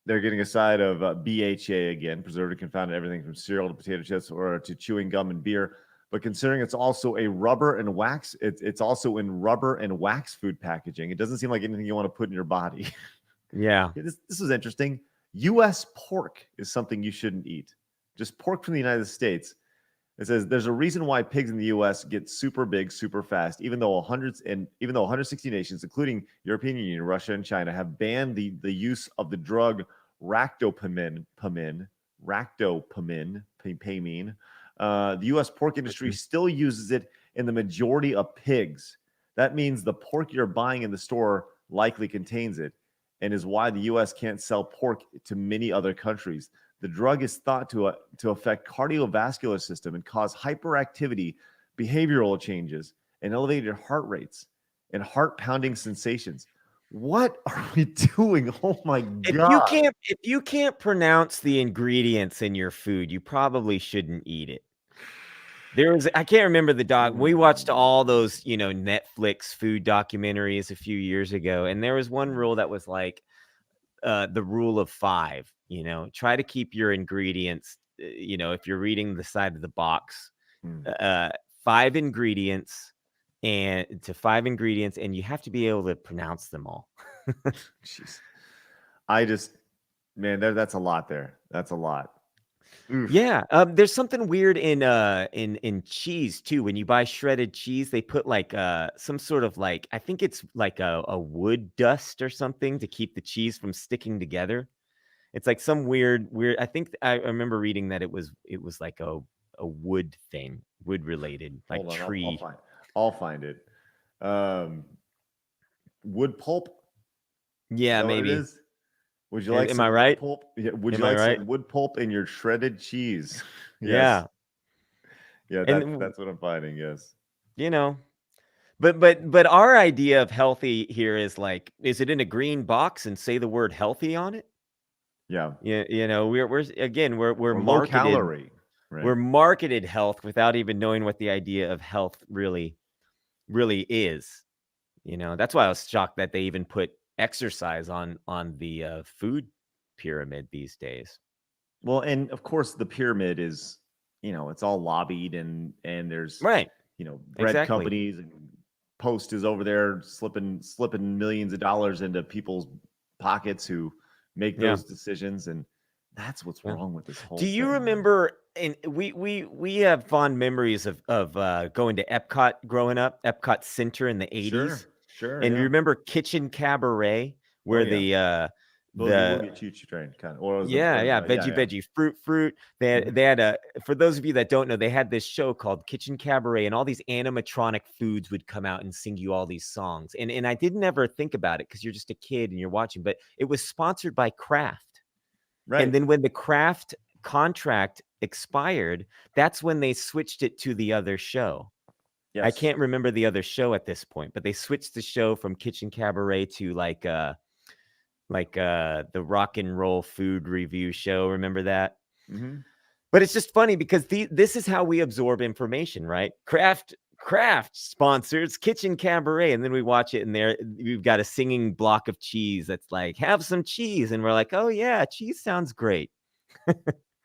They're getting a side of BHA again, preservative confounded everything from cereal to potato chips or to chewing gum and beer. But considering it's also a rubber and wax, it's also in rubber and wax food packaging. It doesn't seem like anything you want to put in your body. Yeah. This is interesting. U.S. pork is something you shouldn't eat. Just pork from the United States. It says there's a reason why pigs in the U.S. get super big, super fast, even though 160 nations, including European Union, Russia, and China, have banned the use of the drug ractopamine. The U.S. pork industry still uses it in the majority of pigs. That means the pork you're buying in the store likely contains it, and is why the U.S. can't sell pork to many other countries. The drug is thought to affect cardiovascular system and cause hyperactivity, behavioral changes, and elevated heart rates and heart pounding sensations. What are we doing? Oh my God. If you can't pronounce the ingredients in your food, you probably shouldn't eat it. I can't remember the doc. We watched all those, Netflix food documentaries a few years ago, and there was one rule that was like the rule of 5. Try to keep your ingredients. If you're reading the side of the box, 5 ingredients, and you have to be able to pronounce them all. Jeez. That's a lot there. That's a lot. Oof. Yeah, there's something weird in cheese too. When you buy shredded cheese, they put like some sort of like, I think it's like a wood dust or something to keep the cheese from sticking together. It's like some weird. I think I remember reading that it was like a wood thing, wood related, like Hold on, tree. I'll find it. Wood pulp. Yeah, Is that maybe. what it is? Would you like Am some I wood right? pulp? Yeah, would you Am I like right? some wood pulp in your shredded cheese? Yeah. Yeah, And that's what I'm finding. Yes. But our idea of healthy here is like, is it in a green box and say the word healthy on it? Yeah. Yeah, we're Or low marketed. calorie. Right. We're marketed health without even knowing what the idea of health really is. That's why I was shocked that they even put exercise on the food pyramid these days. Well, and of course the pyramid is, it's all lobbied and there's Right. bread Exactly. companies and Post is over there slipping millions of dollars into people's pockets who make those decisions, and that's what's wrong with this whole Do you thing. remember? And we have fond memories of going to Epcot growing up, Epcot Center in the 80s. Sure. And Yeah. you remember Kitchen Cabaret, where yeah. Boogie the Woogie Choo Choo Train kind of, or was the veggie, fruit. Mhm. They had a for those of you that don't know, they had this show called Kitchen Cabaret, and all these animatronic foods would come out and sing you all these songs. And I didn't ever think about it because you're just a kid and you're watching, but it was sponsored by Kraft. And Right. then when the Kraft contract expired, that's when they switched it to the other show. I Yes. can't remember the other show at this point, but they switched the show from Kitchen Cabaret to the rock and roll food review show. Remember that? hmm But it's just funny because this is how we absorb information, right? Kraft sponsors Kitchen Cabaret, and then we watch it, and there we've got a singing block of cheese that's like, "Have some cheese," and we're like, "Oh yeah, cheese sounds great."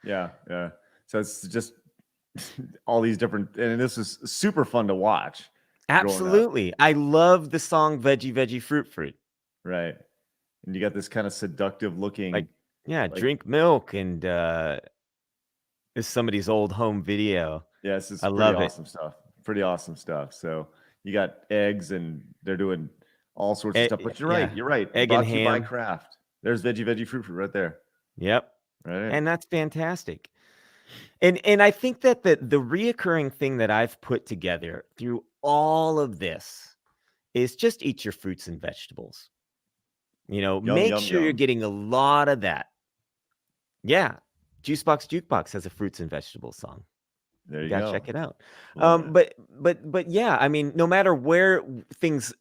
Yeah. Yeah. So it's just all these different, and this is super fun to watch growing up. Absolutely, I love the song "Veggie Veggie Fruit Fruit." Right. And you got this kind of seductive Like, looking, yeah, like, drink milk, and it's somebody's old home video. yeah, this is I pretty love it. awesome stuff. Pretty awesome stuff. So you got eggs, and they're doing all sorts of stuff. But you're right. Yeah, You're right. egg and Brought to you by ham. Kraft. There's Veggie Fruit right there. Yep, Right. and that's fantastic. And I think that the reoccurring thing that I've put together through all of this is just eat your fruits and vegetables. Yum, Make yum, sure you're yum. getting a lot of that. Yeah, Juicebox Jukebox has a fruits and vegetables song. There You you gotta go. check it out. Love it. But yeah, I mean, no matter where things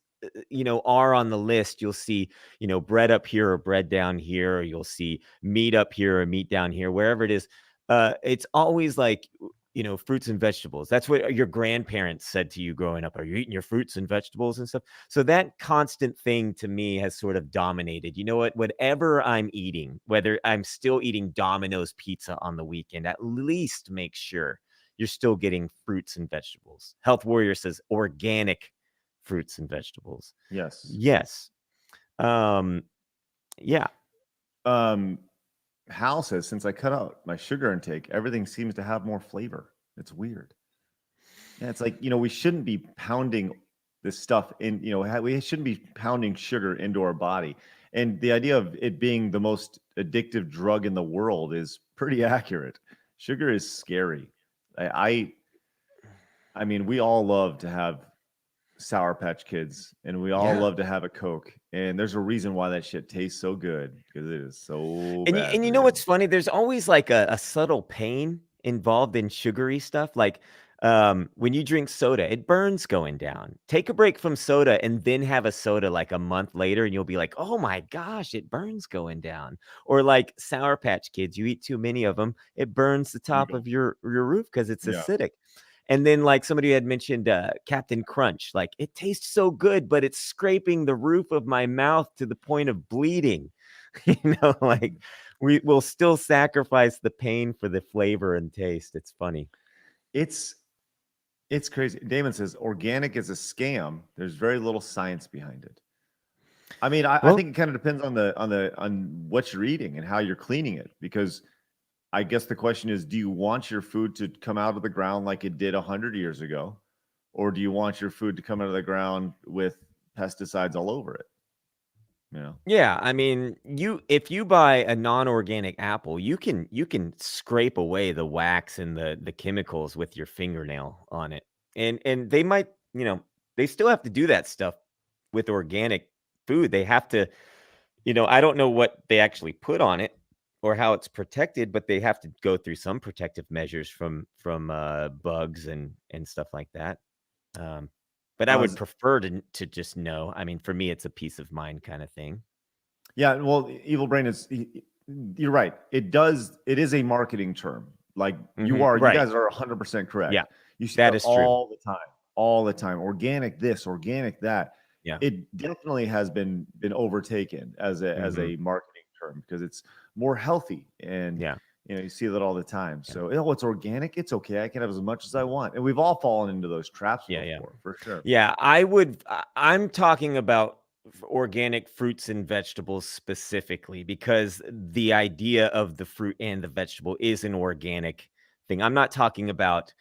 are on the list, you'll see bread up here or bread down here, or you'll see meat up here or meat down here, wherever it is. It's always like fruits and vegetables. That's what your grandparents said to you growing up. Are you eating your fruits and vegetables and stuff? So that constant thing to me has sort of dominated. You know what? Whatever I'm eating, whether I'm still eating Domino's pizza on the weekend, at least make sure you're still getting fruits and vegetables. Health Warrior says organic fruits and vegetables. Yes. Yes. Yeah. Hal says, since I cut out my sugar intake, everything seems to have more flavor. It's weird. Yeah, it's like, we shouldn't be pounding this stuff in, we shouldn't be pounding sugar into our body. And the idea of it being the most addictive drug in the world is pretty accurate. Sugar is scary. I mean, we all love to have Sour Patch Kids, and we all Yeah. love to have a Coke. And there's a reason why that shit tastes so good, because it is so And bad. you for know you. what's funny? There's always like a subtle pain involved in sugary stuff. Like when you drink soda, it burns going down. Take a break from soda and then have a soda like a month later, and you'll be like, oh my gosh, it burns going down. Or like Sour Patch Kids, you eat too many of them, it burns the top Brutal. of your roof because it's Yeah. acidic. And then like somebody had mentioned Captain Crunch, like it tastes so good, but it's scraping the roof of my mouth to the point of bleeding. Like we will still sacrifice the pain for the flavor and taste. It's funny. It's crazy. Damon says organic is a scam. There's very little science behind it. I mean, I Well, think it kind of depends on what you're eating and how you're cleaning it. Because I guess the question is, do you want your food to come out of the ground like it did 100 years ago, or do you want your food to come out of the ground with pesticides all over it? yeah, I mean, if you buy a non-organic apple, you can scrape away the wax and the chemicals with your fingernail on it. And they might, they still have to do that stuff with organic food. They have to, I don't know what they actually put on it or how it's protected, but they have to go through some protective measures from bugs and stuff like that. But I would Is- prefer to just know. I mean, for me, it's a peace of mind kind of thing. Yeah, well, evil brain is. You're right. It is a marketing term. Like you Right. guys are 100% correct. Yeah, You see that that is true. all the time. Organic this, organic that. Yeah. It definitely has been overtaken as a marketing term because it's more healthy, and Yeah. you see that all the time. So it's organic. It's okay. I can have as much as I want, and we've all fallen into those traps before, for sure. Yeah, I'm talking about organic fruits and vegetables specifically because the idea of the fruit and the vegetable is an organic thing. I'm not talking about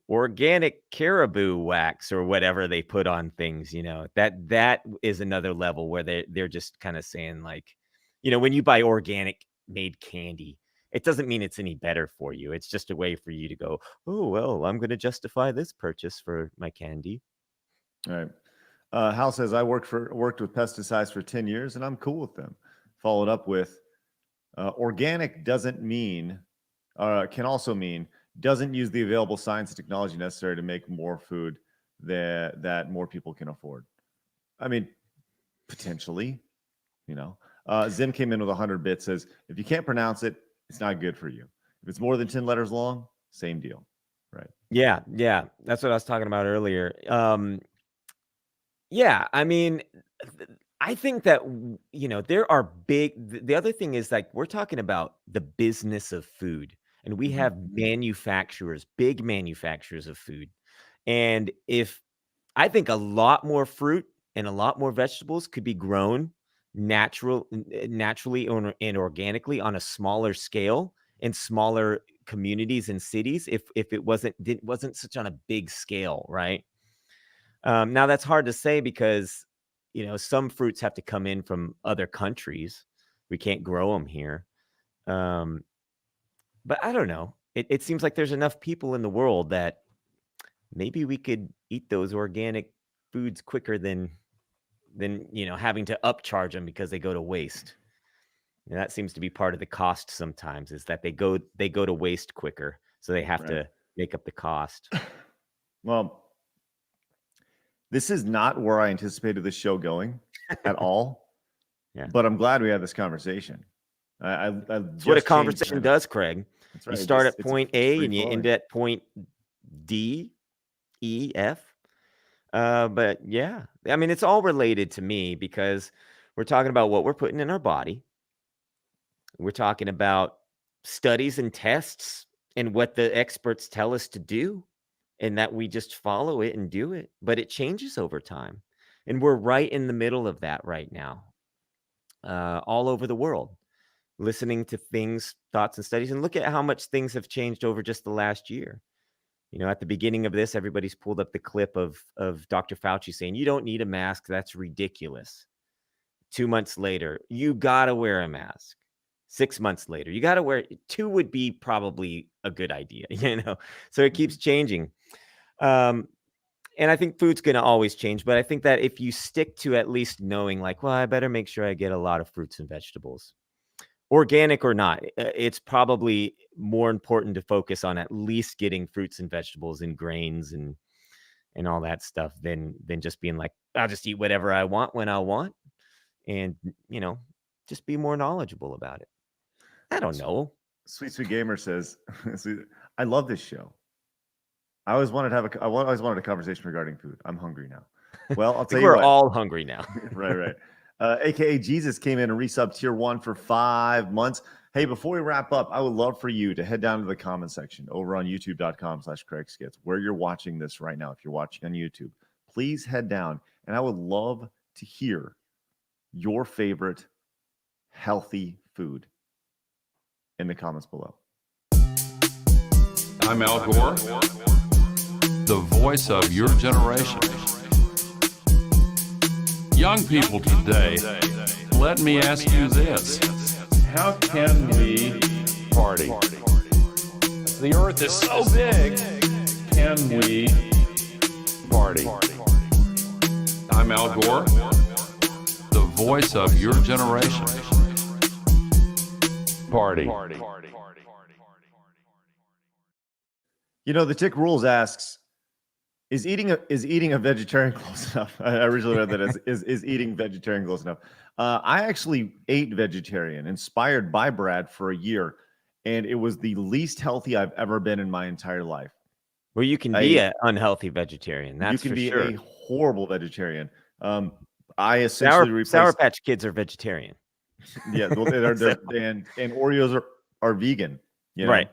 organic caribou wax or whatever they put on things, that is another level where they're just kind of saying like, when you buy organic made candy, it doesn't mean it's any better for you. It's just a way for you to go, oh, well, I'm going to justify this purchase for my candy. All right. Hal says, I worked with pesticides for 10 years and I'm cool with them. Followed up with, organic can also mean doesn't use the available science and technology necessary to make more food that more people can afford. I mean, potentially, Zim came in with 100 bits, says, if you can't pronounce it, it's not good for you. If it's more than 10 letters long, same deal. Right. Yeah. That's what I was talking about earlier. Yeah, I mean, I think that, there are the other thing is like, we're talking about the business of food, and we have manufacturers, big manufacturers of food. And I think a lot more fruit and a lot more vegetables could be grown naturally and organically on a smaller scale in smaller communities and cities if it wasn't such on a big scale, right? Now that's hard to say because, some fruits have to come in from other countries. We can't grow them here. But I don't know. It seems like there's enough people in the world that maybe we could eat those organic foods quicker than having to upcharge them because they go to waste. And that seems to be part of the cost sometimes, is that they go to waste quicker, so they have to make up the cost. Well, this is not where I anticipated this show going at all. Yeah. But I'm glad we had this conversation. That's what a conversation does, Craig. That's right. You start at point A and you end at point D, E, F. But yeah, I mean, it's all related to me because we're talking about what we're putting in our body. We're talking about studies and tests and what the experts tell us to do, and that we just follow it and do it. But it changes over time. And we're right in the middle of that right now, all over the world, listening to things, thoughts, and studies. And look at how much things have changed over just the last year. At the beginning of this, everybody's pulled up the clip of Dr. Fauci saying, you don't need a mask. That's ridiculous. 2 months later, you got to wear a mask. 6 months later, you got to wear 2 would be probably a good idea, so it keeps changing. And I think food's going to always change, but I think that if you stick to at least knowing like, well, I better make sure I get a lot of fruits and vegetables, organic or not, it's probably more important to focus on at least getting fruits and vegetables and grains and all that stuff than just being like, I'll just eat whatever I want when I want, and, just be more knowledgeable about it. I don't know. Sweet Gamer says, I love this show. I always wanted a conversation regarding food. I'm hungry now. Well, I'll tell you what. We're all hungry now. Right. AKA Jesus came in and resubbed tier 1 for 5 months. Hey, before we wrap up, I would love for you to head down to the comment section over on youtube.com/CraigSkits, where you're watching this right now. If you're watching on YouTube, please head down, and I would love to hear your favorite healthy food in the comments below. I'm Al Gore, the voice of your generation. Young people today, let me ask you this. How can we party? The earth is so big. Can we party? I'm Al Gore, the voice of your generation. Party. The Tick Rules asks, is eating a vegetarian close enough? I originally read that as is eating vegetarian close enough? I actually ate vegetarian, inspired by Brad, for a year, and it was the least healthy I've ever been in my entire life. Well, you can be an unhealthy vegetarian. That's for sure. You can be a horrible vegetarian. I essentially replaced Sour Patch Kids are vegetarian. Yeah, well, they're and Oreos are vegan. Right.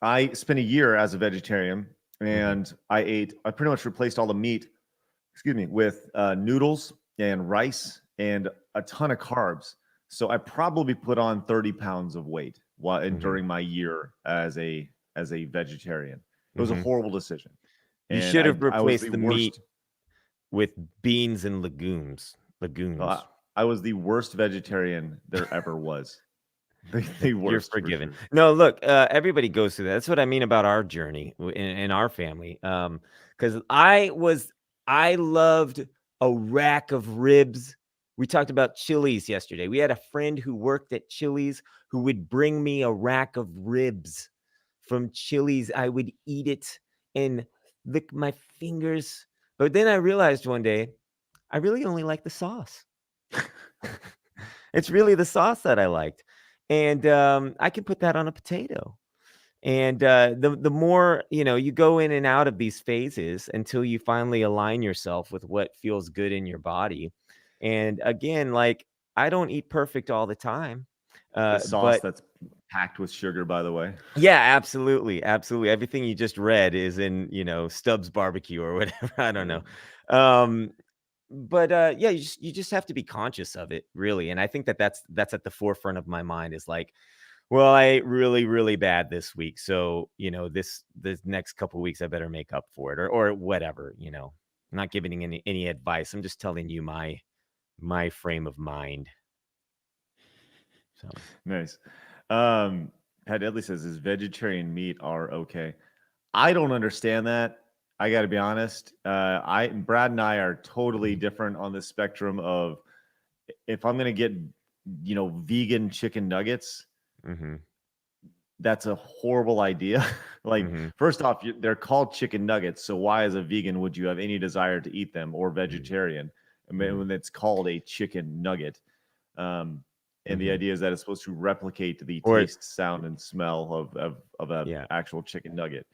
I spent a year as a vegetarian, and I pretty much replaced all the meat, with noodles and rice and a ton of carbs. So I probably put on 30 pounds of weight during my year as a as a vegetarian. It was a Mhm. horrible decision. You And should have I was replaced the the meat worst. with beans and legumes. I was the worst vegetarian there ever was. The You're worst for forgiven. sure. No, look, everybody goes through that. That's what I mean about our journey in our family. Because I loved a rack of ribs. We talked about Chili's yesterday. We had a friend who worked at Chili's who would bring me a rack of ribs from Chili's. I would eat it and lick my fingers. But then I realized one day, I really only like the sauce. It's really the sauce that I liked. And I can put that on a potato. And the more, you go in and out of these phases until you finally align yourself with what feels good in your body. And again, like I don't eat perfect all the time. The sauce But that's packed with sugar, by the way. yeah, absolutely. Absolutely. Everything you just read is in, Stubbs barbecue or whatever. I don't know. Um, but yeah, you just have to be conscious of it, really. And I think that's at the forefront of my mind is like, well, I ate really, really bad this week. So, this next couple weeks I better make up for it or whatever, I'm not giving any advice. I'm just telling you my frame of mind. So Nice. Pat Deadly says, "Is vegetarian meat are okay?" I don't understand that. I got to be honest. Brad and I are totally different on the spectrum of if I'm gonna get, vegan chicken nuggets, mhm, that's a horrible idea. Like, mhm, first off, they're called chicken nuggets, so why, as a vegan, would you have any desire to eat them, or vegetarian? I mean, mhm, when it's called a chicken nugget, and the mhm. idea is that it's supposed to replicate the Or taste, sound, and smell of a yeah, actual chicken nugget.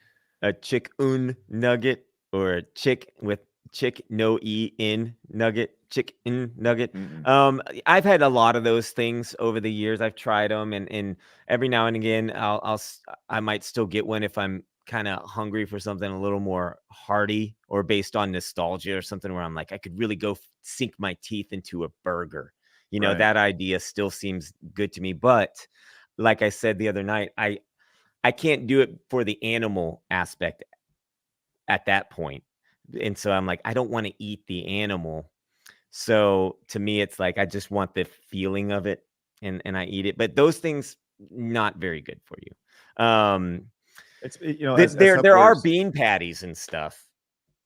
a chick-un nugget or a chick with chick no e in nugget, chicken nugget. Mm-mm. I've had a lot of those things over the years. I've tried them, and every now and again, I might still get one if I'm kind of hungry for something a little more hearty or based on nostalgia or something where I'm like, I could really go sink my teeth into a burger. Right. That idea still seems good to me. But like I said the other night, I can't do it for the animal aspect at that point. And so I'm like, I don't want to eat the animal. So to me, it's like I just want the feeling of it and I eat it. But those things not very good for you. It's as health There are warriors. bean patties and stuff.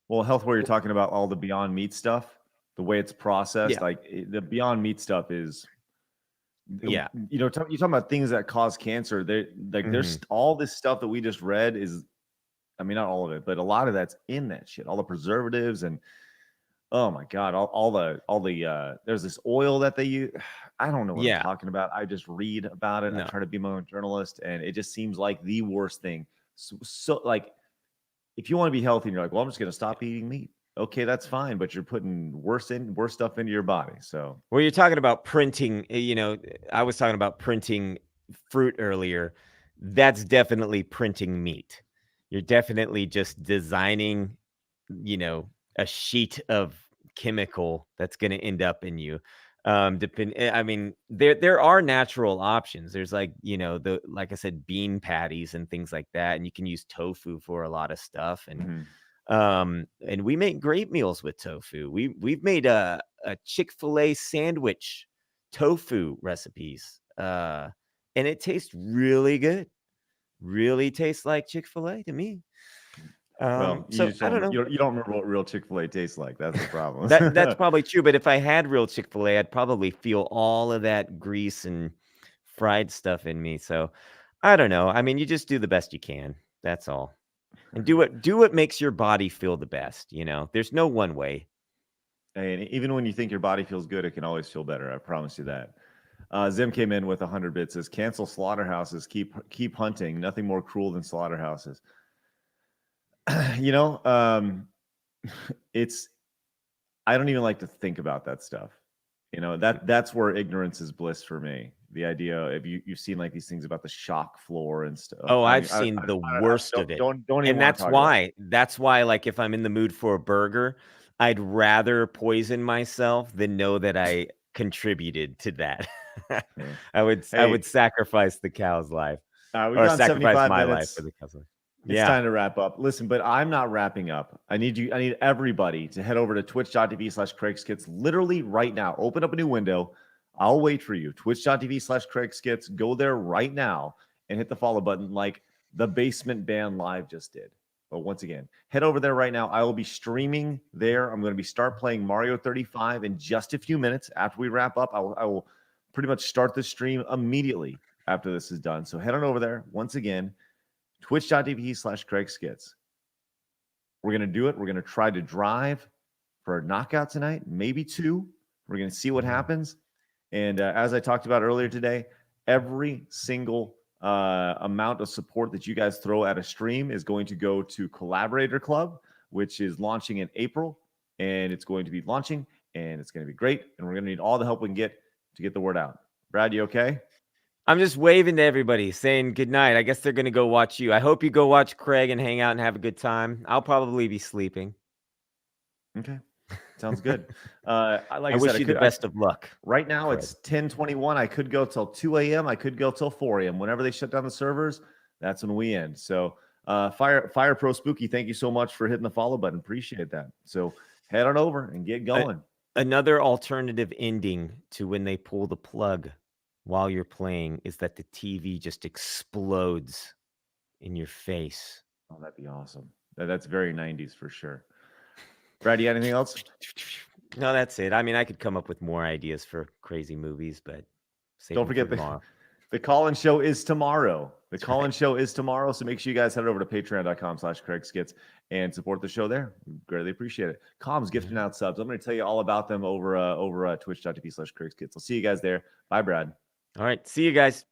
Well, health warrior, you're talking about all the Beyond Meat stuff, the way it's processed. Yeah. Like the Beyond Meat stuff is, Yeah. you're talking about things that cause cancer. There's Mhm. all this stuff that we just read is, I mean, not all of it, but a lot of that's in that shit. All the preservatives and oh my god, all the there's this oil that they use. I don't know what I'm Yeah. talking about. I just read about it. I No. try to be my own journalist, and it just seems like the worst thing. So like, if you want to be healthy and you're like, well, I'm just going to stop eating meat. Okay, that's fine, but you're putting worse stuff into your body. So Well, you're talking about printing, I was talking about printing fruit earlier. That's definitely printing meat. You're definitely just designing, a sheet of chemical that's going to end up in you. I mean, there are natural options. There's like, like I said, bean patties and things like that, and you can use tofu for a lot of stuff. mhm. And we make great meals with tofu. We've made a Chick-fil-A sandwich tofu recipes. And it tastes really good. Really tastes like Chick-fil-A to me. Well, you So just I don't don't know. you don't remember what real Chick-fil-A tastes like. That's the problem. That's probably true. But if I had real Chick-fil-A, I'd probably feel all of that grease and fried stuff in me. So I don't know. I mean, you just do the best you can. That's all. And do what makes your body feel the best. There's no one way. And even when you think your body feels good, it can always feel better. I promise you that. Zim came in with 100 bits. Says cancel slaughterhouses. Keep hunting. Nothing more cruel than slaughterhouses. you know, um, it's I don't even like to think about that stuff. That's where ignorance is bliss for me. The idea of you've seen like these things about the shock floor and stuff. Oh, I I've mean, seen the I worst of it. don't even And want to talk about it. that's why, like, if I'm in the mood for a burger, I'd rather poison myself than know that I contributed to that. Yeah. I would Hey, sacrifice the cow's life. We've or gone sacrifice 75 my life minutes. for the cousin. It's Yeah. time to wrap up. Listen, but I'm not wrapping up. I need everybody to head over to twitch.tv/CraigSkits literally right now. Open up a new window. I'll wait for you. Twitch.tv/CraigSkits. Go there right now and hit the follow button like the Basement Band Live just did. But once again, head over there right now. I will be streaming there. I'm going to start playing Mario 35 in just a few minutes. After we wrap up, I will pretty much start the stream immediately after this is done. So head on over there. Once again, twitch.tv/CraigSkits. We're going to do it. We're going to try to drive for a knockout tonight, maybe 2. We're going to see what happens. And as I talked about earlier today, every single amount of support that you guys throw at a stream is going to go to Collaborator Club, which is launching in April. And it's going to be launching, and it's going to be great. And we're going to need all the help we can get to get the word out. Brad, you okay? I'm just waving to everybody, saying good night. I guess they're going to go watch you. I hope you go watch Craig and hang out and have a good time. I'll probably be sleeping. Okay. Sounds good. Like I wish you the best of luck. Right now, Craig. it's 10:21. I could go till 2 a.m. I could go till 4 a.m. Whenever they shut down the servers, that's when we end. So Fire Pro Spooky, thank you so much for hitting the follow button. Appreciate that. So head on over and get going. Another alternative ending to when they pull the plug while you're playing is that the TV just explodes in your face. Oh, that'd be awesome. That's very 90s for sure. Brad, you got anything else? No, that's it. I mean, I could come up with more ideas for crazy movies, but don't forget the call-in show is tomorrow. The call-in show is tomorrow, so make sure you guys head over to patreon.com/CraigSkits and support the show there. We greatly appreciate it. Comms gifting out subs. I'm going to tell you all about them over twitch.tv/CraigSkits. I'll see you guys there. Bye, Brad. All right. See you guys.